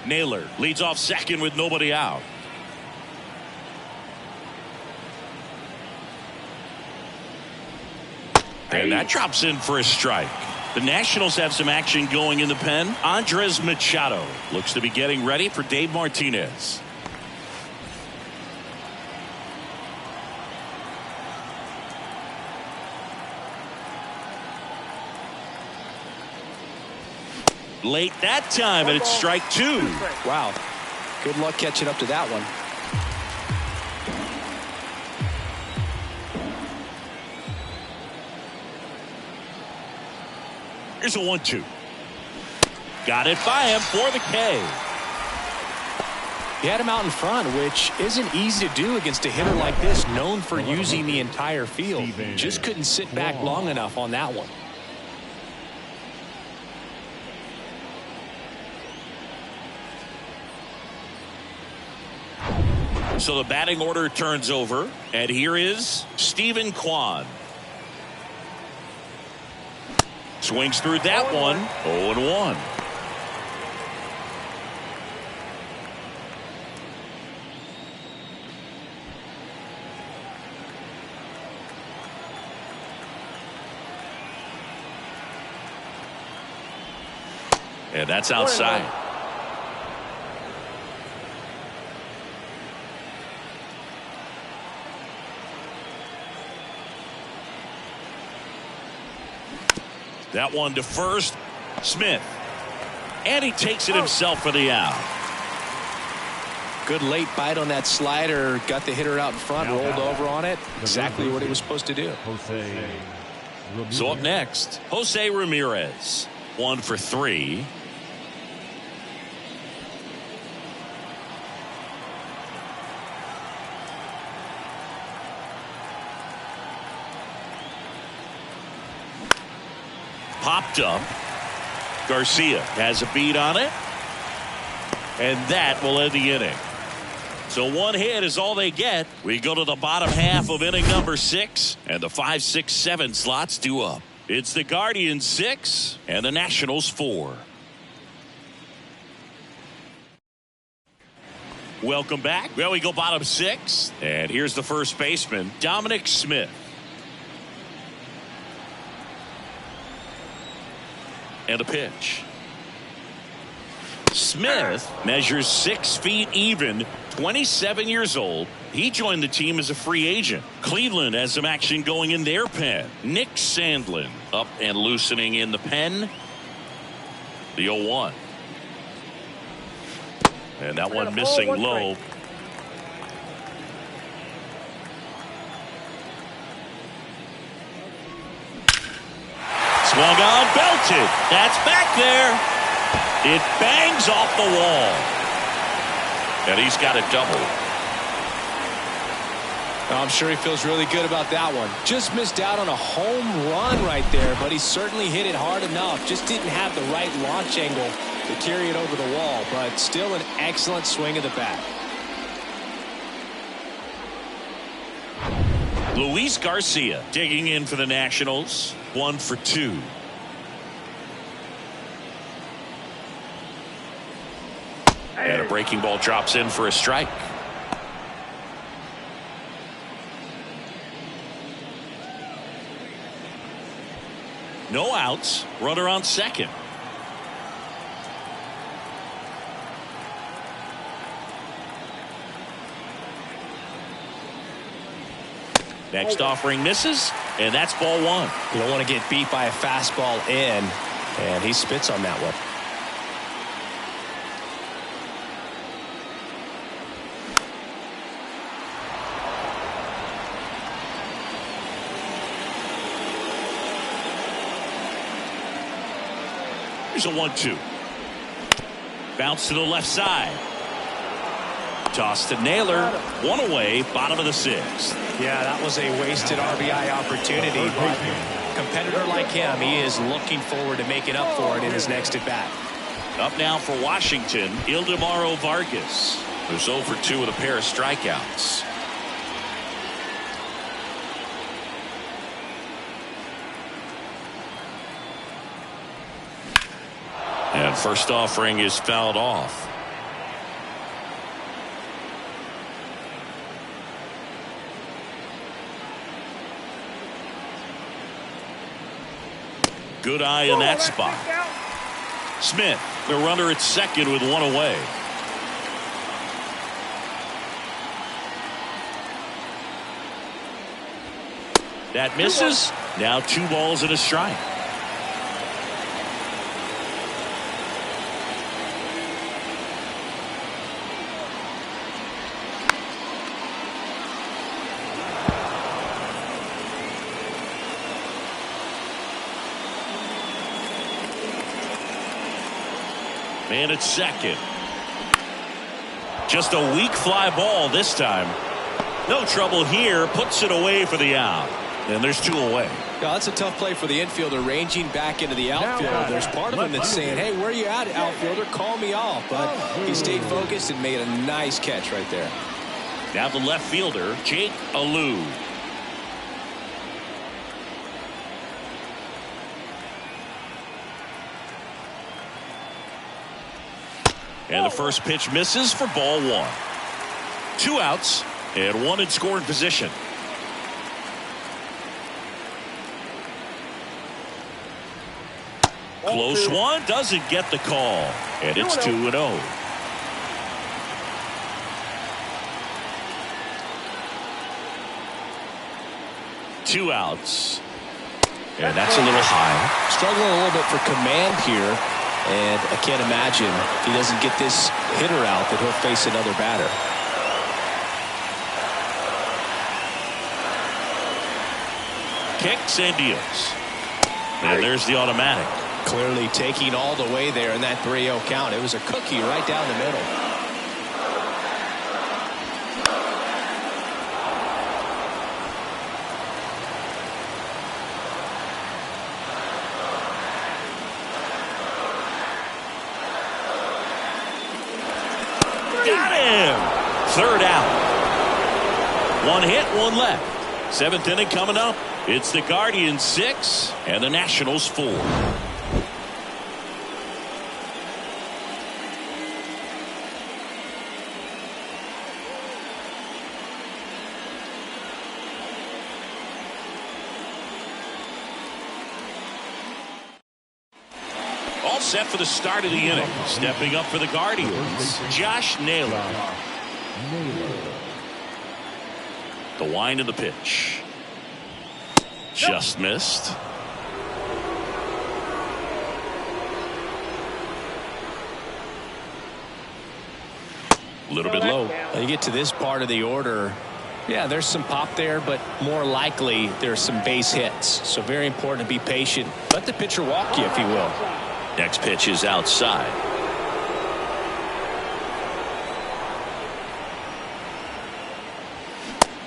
Naylor leads off second with nobody out. And that drops in for a strike. The Nationals have some action going in the pen. Andres Machado looks to be getting ready for Dave Martinez. Late that time, and it's strike two. Wow. Good luck catching up to that one. Here's a 1-2. Got it by him for the K. He had him out in front, which isn't easy to do against a hitter like this, known for using the entire field. Just couldn't sit back long enough on that one. So the batting order turns over, and here is Stephen Kwan. Swings through that one. 0-1. And that's outside. That one to first. Smith. And he takes it himself for the out. Good late bite on that slider. Got the hitter out in front, rolled over on it. Exactly what he was supposed to do. So up next, Jose Ramirez. 1 for 3. Popped up. Garcia has a beat on it. And that will end the inning. So one hit is all they get. We go to the bottom half of inning number 6. And the 5, 6, 7 slots due up. It's the Guardians 6 and the Nationals 4. Welcome back. Well, we go bottom 6. And here's the first baseman, Dominic Smith. And a pitch. Smith measures 6 feet even, 27 years old. He joined the team as a free agent. Cleveland has some action going in their pen. Nick Sandlin up and loosening in the pen. The 0-1. And that one missing low. Swung on, belted. That's back there. It bangs off the wall. And he's got a double. I'm sure he feels really good about that one. Just missed out on a home run right there, but he certainly hit it hard enough. Just didn't have the right launch angle to carry it over the wall, but still an excellent swing of the bat. Luis Garcia digging in for the Nationals. 1 for 2. And a breaking ball drops in for a strike. No outs. Runner on second. Next offering misses, and that's ball 1. You don't want to get beat by a fastball in, and he spits on that one. Here's a 1-2. Bounce to the left side. Toss to Naylor. One away, bottom of the 6th. Yeah, that was a wasted RBI opportunity, but a competitor like him, he is looking forward to making up for it in his next at-bat. Up now for Washington, Ildemaro Vargas, who's 0 for 2 with a pair of strikeouts. And first offering is fouled off. Good eye in that spot. Smith, the runner at second with 1 away. That misses. Now 2 balls and a strike. Man at second. Just a weak fly ball this time. No trouble here. Puts it away for the out. And there's 2 away. Yeah, that's a tough play for the infielder, ranging back into the outfield. There's part of him that's saying, hey, where are you at, outfielder? Call me off. But he stayed focused and made a nice catch right there. Now the left fielder, Jake Alou. And the first pitch misses for ball 1. 2 outs and 1 in scoring position. Close one, doesn't get the call. And it's 2-0. Two outs. And that's a little high. Struggling a little bit for command here. And I can't imagine if he doesn't get this hitter out that he'll face another batter. Kicks and deals. And there's the automatic. Clearly taking all the way there in that 3-0 count. It was a cookie right down the middle. Got him! Third out. 1 hit, 1 left. 7th inning coming up. It's the Guardians 6 and the Nationals 4. All set for the start of the inning. Stepping up for the Guardians, Josh Naylor. The wind of the pitch. Just missed. A little bit low. When you get to this part of the order, yeah, there's some pop there, but more likely there's some base hits. So very important to be patient. Let the pitcher walk you, if you will. Next pitch is outside.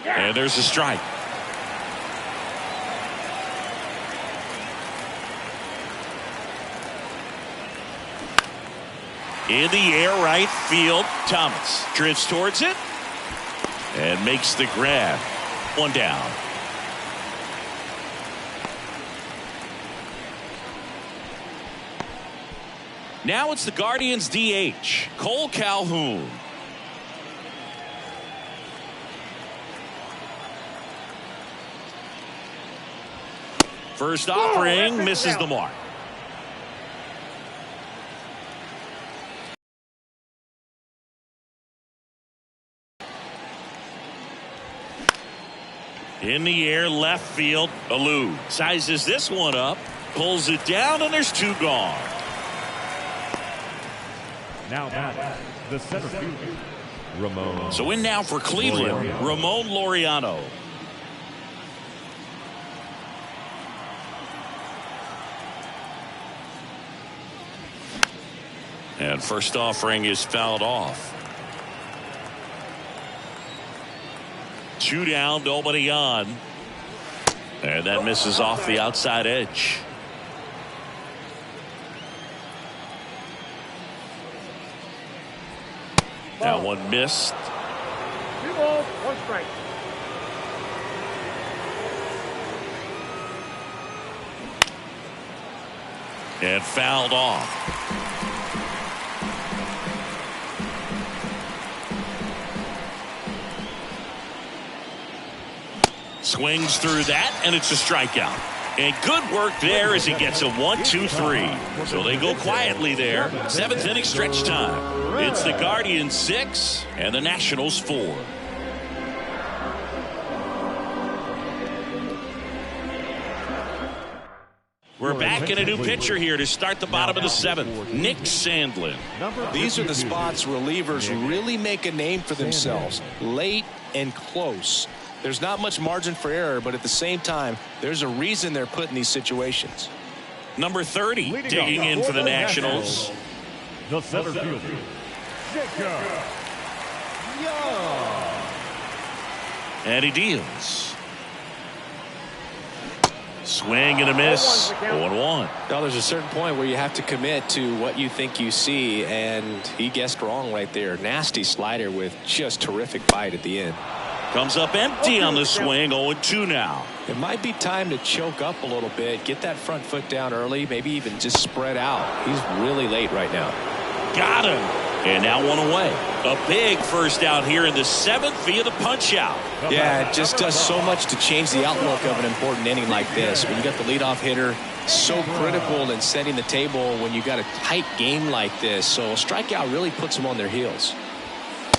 And there's a strike. In the air, right field. Thomas drifts towards it and makes the grab. 1 down. Now it's the Guardians DH, Cole Calhoun. First offering misses the mark. In the air, left field. Alou sizes this one up, pulls it down, and there's two gone. Now back, the center fielder, Ramon. So in now for Cleveland, Ramon Laureano. And first offering is fouled off. Two down, nobody on. And that misses off the outside edge. That one missed. 2 balls, 1 strike. And fouled off. Swings through that, and it's a strikeout. And good work there as he gets a 1-2-3. So they go quietly there. 7th inning stretch time. It's the Guardians 6 and the Nationals 4. We're back in a new pitcher here to start the bottom of the 7th. Nick Sandlin. These are the spots relievers really make a name for themselves. Late and close. There's not much margin for error, but at the same time, there's a reason they're put in these situations. Number 30 digging in for the Nationals. The center fielder, Jacob Young. And he deals. Swing and a miss. 0-1. Now there's a certain point where you have to commit to what you think you see, and he guessed wrong right there. Nasty slider with just terrific bite at the end. Comes up empty on the swing. 0-2 now. It might be time to choke up a little bit, get that front foot down early, maybe even just spread out. He's really late right now. Got him. And now one away. A big first out here in the 7th via the punch out. Yeah, it just does so much to change the outlook of an important inning like this. When you got the leadoff hitter, so critical in setting the table when you got a tight game like this. So a strikeout really puts them on their heels.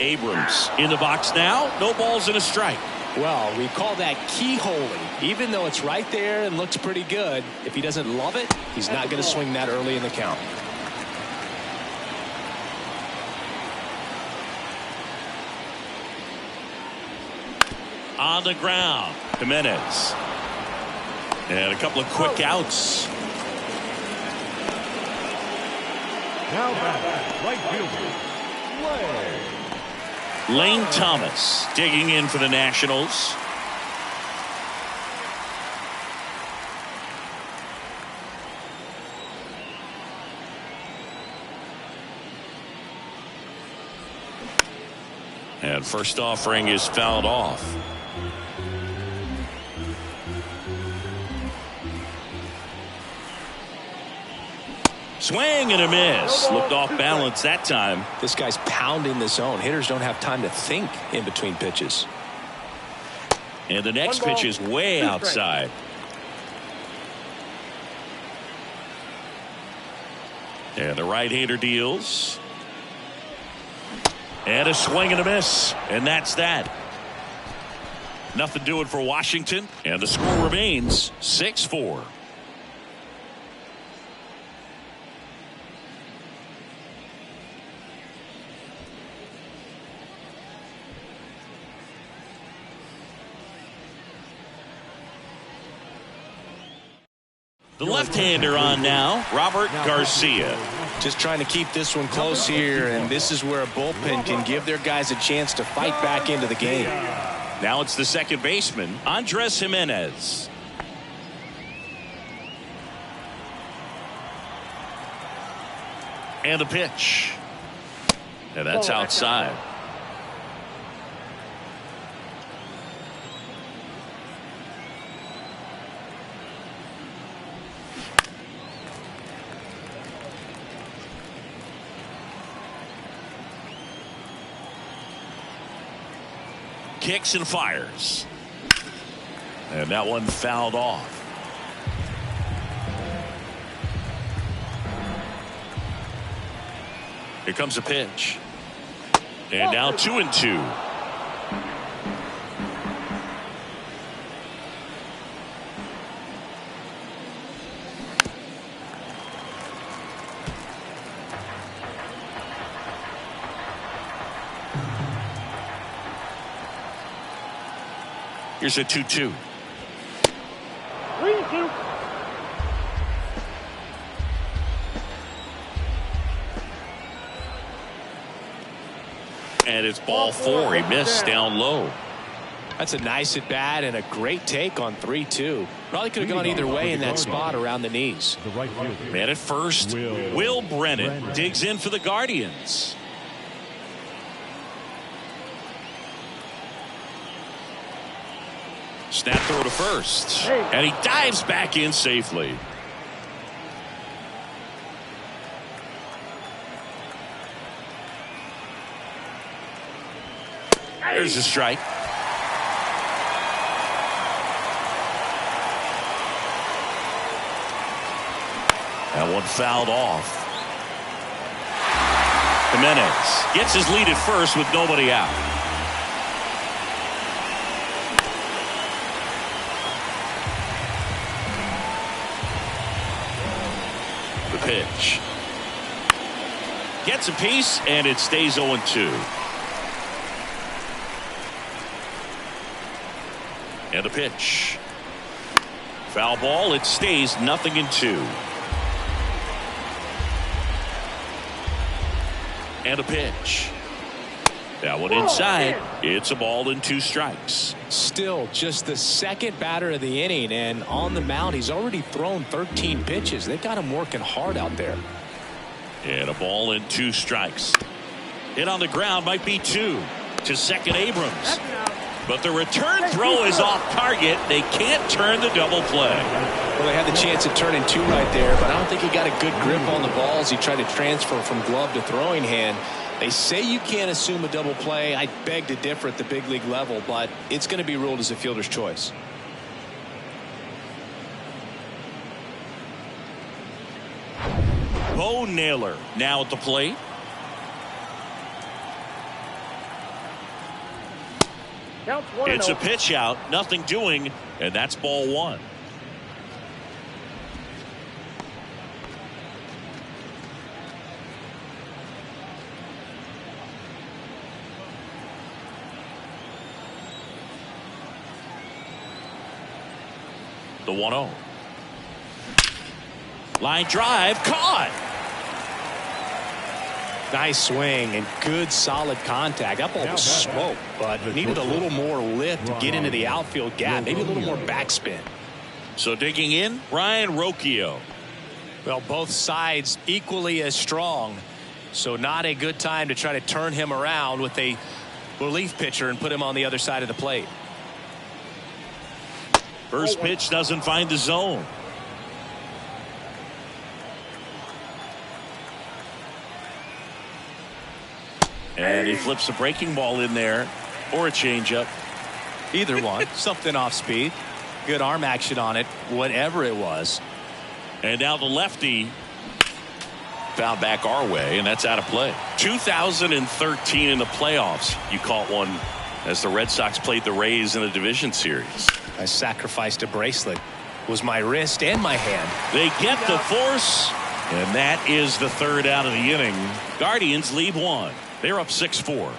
Abrams in the box now. No balls and a strike. Well, we call that keyholing. Even though it's right there and looks pretty good, if he doesn't love it, he's not going to swing that early in the count. On the ground, Jimenez. And a couple of quick outs. Now back, right fielder, Lane Thomas digging in for the Nationals. And first offering is fouled off. Swing and a miss. Looked off balance that time. This guy's pounding the zone. Hitters don't have time to think in between pitches. And the next pitch is way outside. And the right-hander deals. And a swing and a miss. And that's that. Nothing doing for Washington. And the score remains 6-4. The left-hander on now, Robert Garcia. Just trying to keep this one close here, and this is where a bullpen can give their guys a chance to fight back into the game. Now it's the second baseman, Andres Jimenez. And the pitch. And that's outside. kicks and fires. And that one fouled off. Here comes a pitch. And now 2-2. Here's a 2-2. 3-2. And it's ball 4. He missed down low. That's a nice at bat and a great take on 3-2. Probably could have gone either way in that spot around the knees. The right fielder. Man at first, Will Brennan digs in for the Guardians. Snap throw to first. And he dives back in safely. There's a strike. That one fouled off. Jimenez gets his lead at first with nobody out. The pitch. Gets a piece, and it stays 0-2. And a pitch. Foul ball. It stays 0-2. And a pitch. That one inside. It's a ball and 2 strikes. Still just the second batter of the inning, and on the mound he's already thrown 13 pitches. They've got him working hard out there. And a ball and 2 strikes. Hit on the ground might be 2 to second Abrams. But the return throw is off target. They can't turn the double play. Well, they had the chance of turning 2 right there, but I don't think he got a good grip on the balls. He tried to transfer from glove to throwing hand. They say you can't assume a double play. I beg to differ at the big league level, but it's going to be ruled as a fielder's choice. Bo Naylor now at the plate. It's a pitch out, nothing doing, and that's ball 1. The 1-0. Line drive caught. Nice swing and good solid contact. That ball was smoked, but it needed a little more lift to get into the outfield gap. Maybe a little more backspin. So digging in, Ryan Rocchio. Well, both sides equally as strong. So not a good time to try to turn him around with a relief pitcher and put him on the other side of the plate. First pitch doesn't find the zone. And he flips a breaking ball in there, or a changeup. Either one. Something off speed. Good arm action on it, whatever it was. And now the lefty found back our way, and that's out of play. 2013 in the playoffs, you caught one as the Red Sox played the Rays in the division series. I sacrificed a bracelet. It was my wrist and my hand. They get the force, and that is the 3rd out of the inning. Guardians lead 1. They're up 6-4.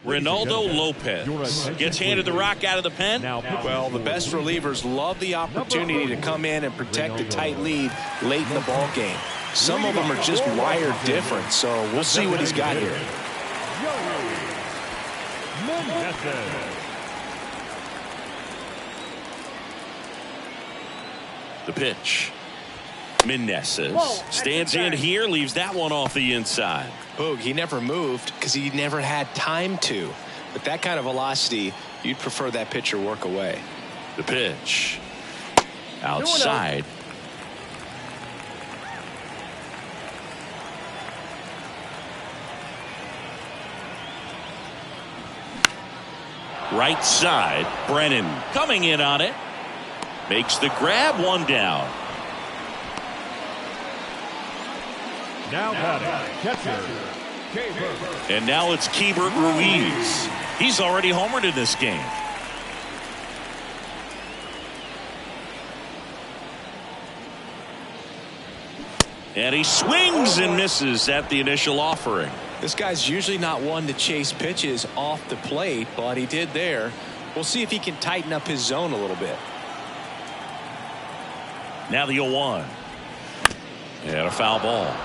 Ronaldo Lopez gets handed the rock out of the pen. Well, the best relievers love the opportunity to come in and protect a tight lead late in the ball game. Some of them are just wired different, so we'll see what he's got here. The pitch. Meneses stands in here, leaves that one off the inside. Boog, he never moved because he never had time to. With that kind of velocity, you'd prefer that pitcher work away. The pitch. Outside. Right side, Brennan coming in on it. Makes the grab, one down. Now batting, catcher, And now it's Keibert Ruiz. He's already homered in this game. And he swings and misses at the initial offering. This guy's usually not one to chase pitches off the plate, but he did there. We'll see if he can tighten up his zone a little bit. Now the 0-1. And a foul ball.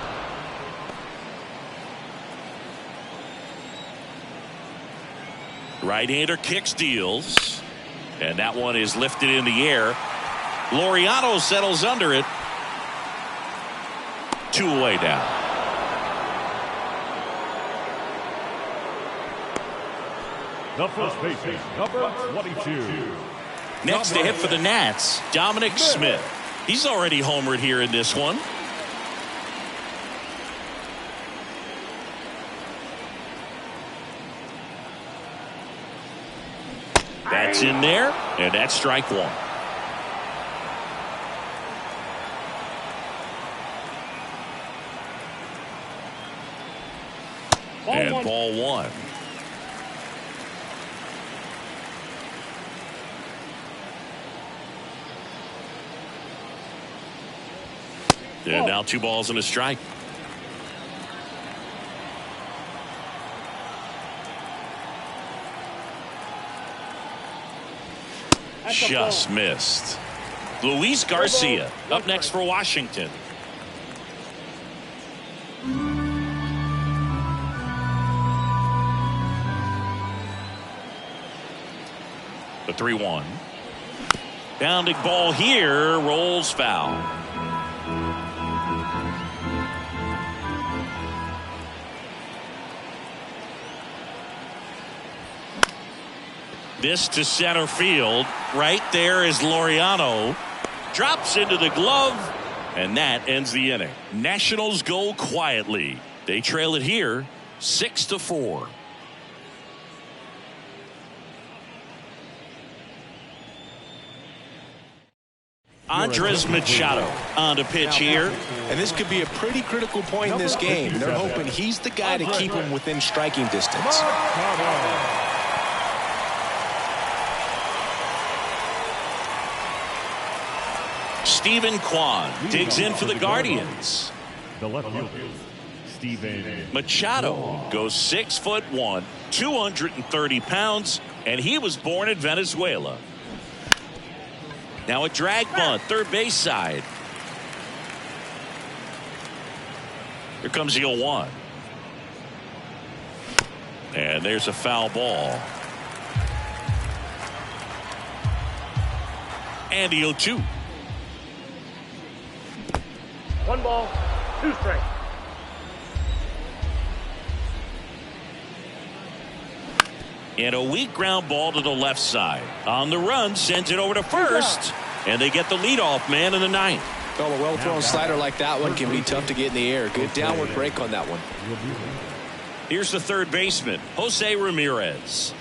Right-hander kicks, deals. And that one is lifted in the air. Laureano settles under it. 2 away down. the first baseman, number 22. Next to hit for the Nats, Dominic Smith. He's already homered here in this one. That's in there, and that's strike one. And ball one. And now 2 balls and a strike. Just missed. Luis Garcia up next for Washington. The 3-1. Bounding ball here, rolls foul. This to center field. Right there is Laureano. Drops into the glove, and that ends the inning. Nationals go quietly. They trail it here 6-4. Andres Machado on to pitch here. And this could be a pretty critical point in this game. They're hoping he's the guy to keep him within striking distance. Stephen Kwan digs in for the Guardians. The left fielder, Stephen Machado goes 6'1", 230 pounds, and he was born in Venezuela. Now a drag bunt, third base side. Here comes the 0-1. And there's a foul ball. And the 0-2. 1 ball, 2 strikes. And a weak ground ball to the left side. On the run, sends it over to first. And they get the leadoff man in the 9th. Well, a well-thrown slider like that one can be tough to get in the air. Good downward break on that one. Here's the third baseman, Jose Ramirez.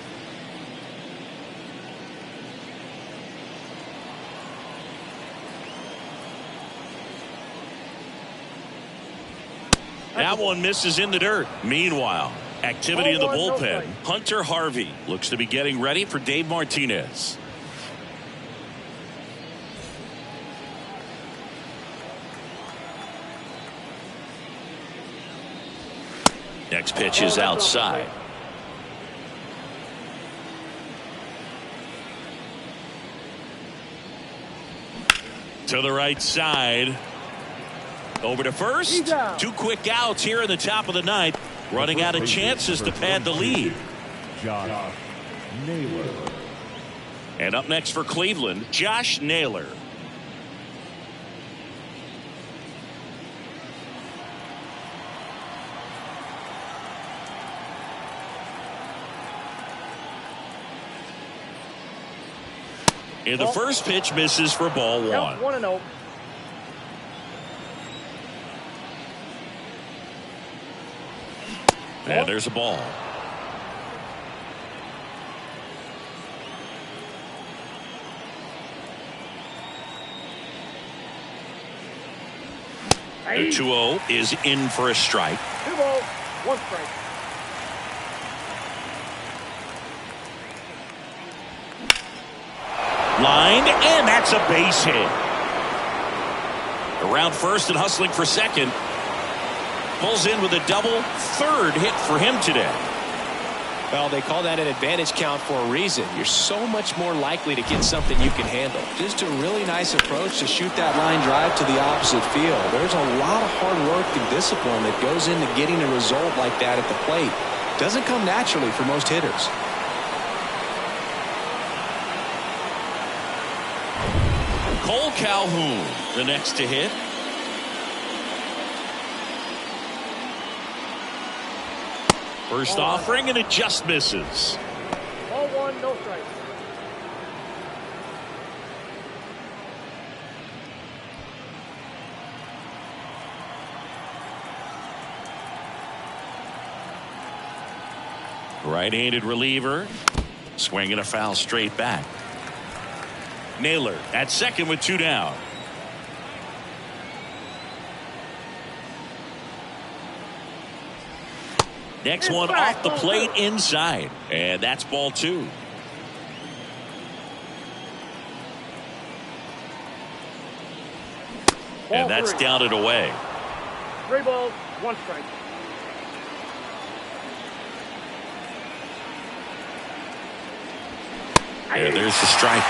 That one misses in the dirt. Meanwhile, activity in the bullpen. Hunter Harvey looks to be getting ready for Dave Martinez. Next pitch is outside. To the right side. Over to first. 2 quick outs here in the top of the 9th. Running out of chances to pad the lead. Josh Naylor. And up next for Cleveland, Josh Naylor. And the first pitch misses for ball 1. 1-0. And there's a ball. The 2-0 is in for a strike. 2 balls, 1 strike. Lined, and that's a base hit. Around first and hustling for second. Pulls in with a double. Third hit for him today. Well, they call that an advantage count for a reason. You're so much more likely to get something you can handle. Just a really nice approach to shoot that line drive to the opposite field. There's a lot of hard work and discipline that goes into getting a result like that at the plate. Doesn't come naturally for most hitters. Cole Calhoun, the next to hit. First offering, and it just misses. Ball 1, no strikes. Right-handed reliever. Swinging a foul straight back. Naylor at second with 2 down. Next one off the plate inside. And that's ball 2. And that's down and away. 3 balls, 1 strike. And there's the strike.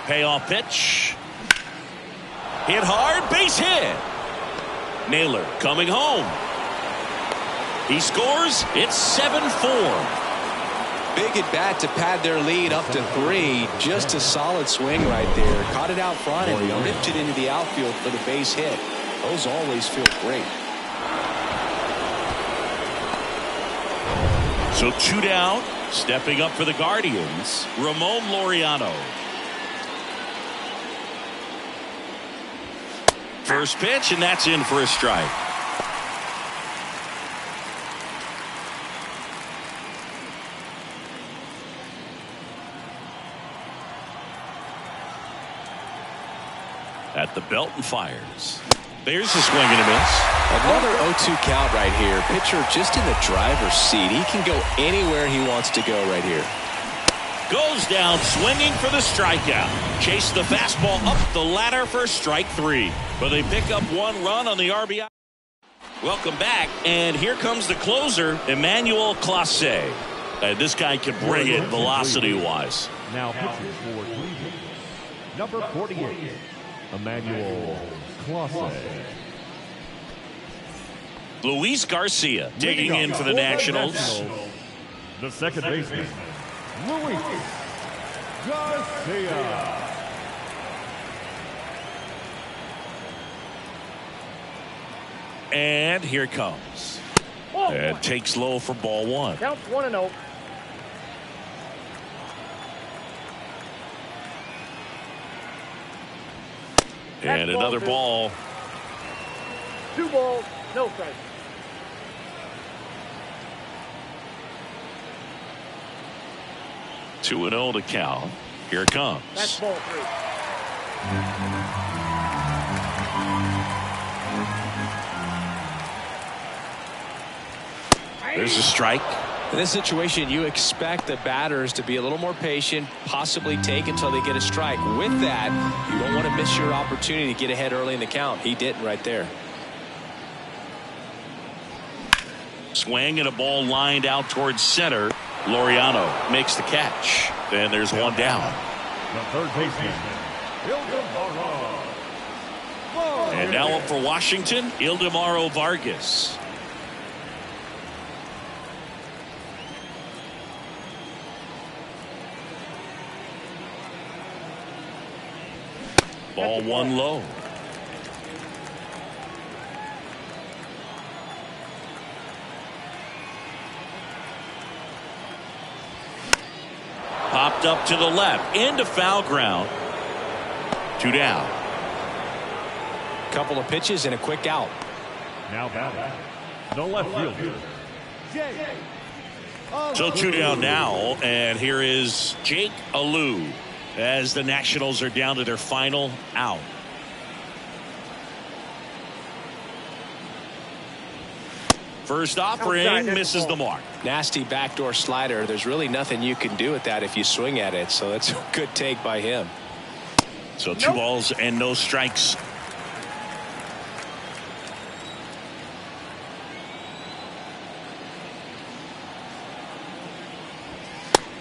Payoff pitch. Hit hard, base hit. Naylor coming home. He scores. It's 7-4. Big at bat to pad their lead up to 3. Just a solid swing right there. Caught it out front and ripped it into the outfield for the base hit. Those always feel great. So 2 down. Stepping up for the Guardians, Ramon Laureano. First pitch, and that's in for a strike. At the belt and fires. There's a swing and a miss. Another 0-2 count right here. Pitcher just in the driver's seat. He can go anywhere he wants to go right here. Goes down swinging for the strikeout. Chase the fastball up the ladder for strike 3. But they pick up 1 run on the RBI. Welcome back. And here comes the closer, Emmanuel Clase. This guy can bring it velocity-wise. Now pitching for Cleveland, number 48, Emmanuel Clase. Luis Garcia digging in for the Nationals. The second baseman, Luis Garcia. And here comes. And takes low for ball 1. Counts 1-0. And another ball. 2 balls, no strikes. Two and 0 to count. Here it comes. That's ball 3. There's a strike. In this situation, you expect the batters to be a little more patient, possibly take until they get a strike. With that, you don't want to miss your opportunity to get ahead early in the count. He didn't right there. Swing and a ball lined out towards center. Laureano makes the catch. Then there's 1 down. The third baseman, And now up for Washington, Ildemaro Vargas. Ball 1 low. Popped up to the left into foul ground. 2 down. Couple of pitches and a quick out. Now batting, the left fielder. So 2 down now, and here is Jake Alou as the Nationals are down to their final out. First offering misses the mark. Nasty backdoor slider. There's really nothing you can do with that if you swing at it. So that's a good take by him. So 2 balls and no strikes.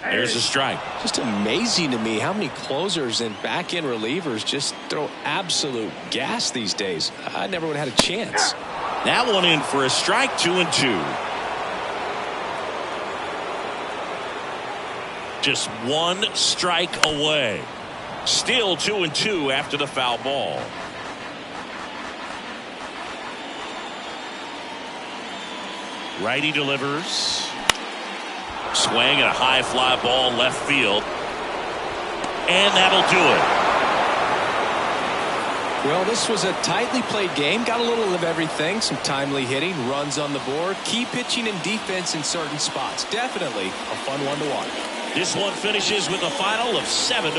There's a strike. Just amazing to me how many closers and back end relievers just throw absolute gas these days. I never would have had a chance. That one in for a strike. 2-2. Just 1 strike away. Still 2-2 after the foul ball. Righty delivers. Swing and a high fly ball left field. And that'll do it. Well, this was a tightly played game. Got a little of everything. Some timely hitting, runs on the board, key pitching and defense in certain spots. Definitely a fun one to watch. This one finishes with a final of 7-4.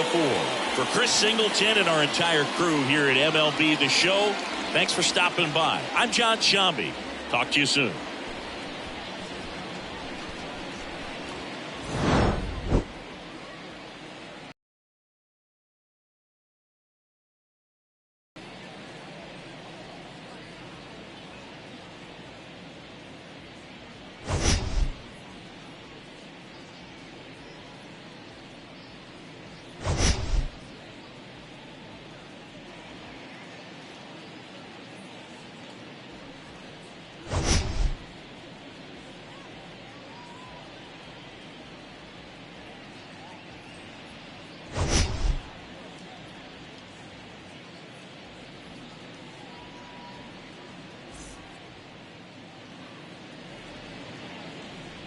For Chris Singleton and our entire crew here at MLB The Show, thanks for stopping by. I'm John Shambi. Talk to you soon.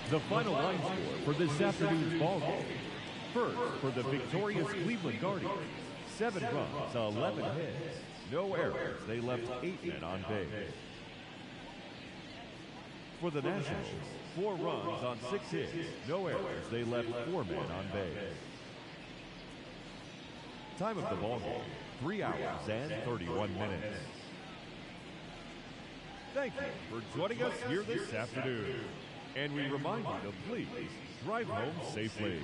The final line score for this afternoon's ballgame. First, for the victorious Cleveland Guardians, 7 runs, 11 hits, no errors. They left 8 men on base. For the Nationals, 4 runs on 6 hits, no errors. They left 4 men on base. Time of the ballgame, 3 hours and 31 minutes. Thank you for joining us here this afternoon. And we remind you to please drive home safely.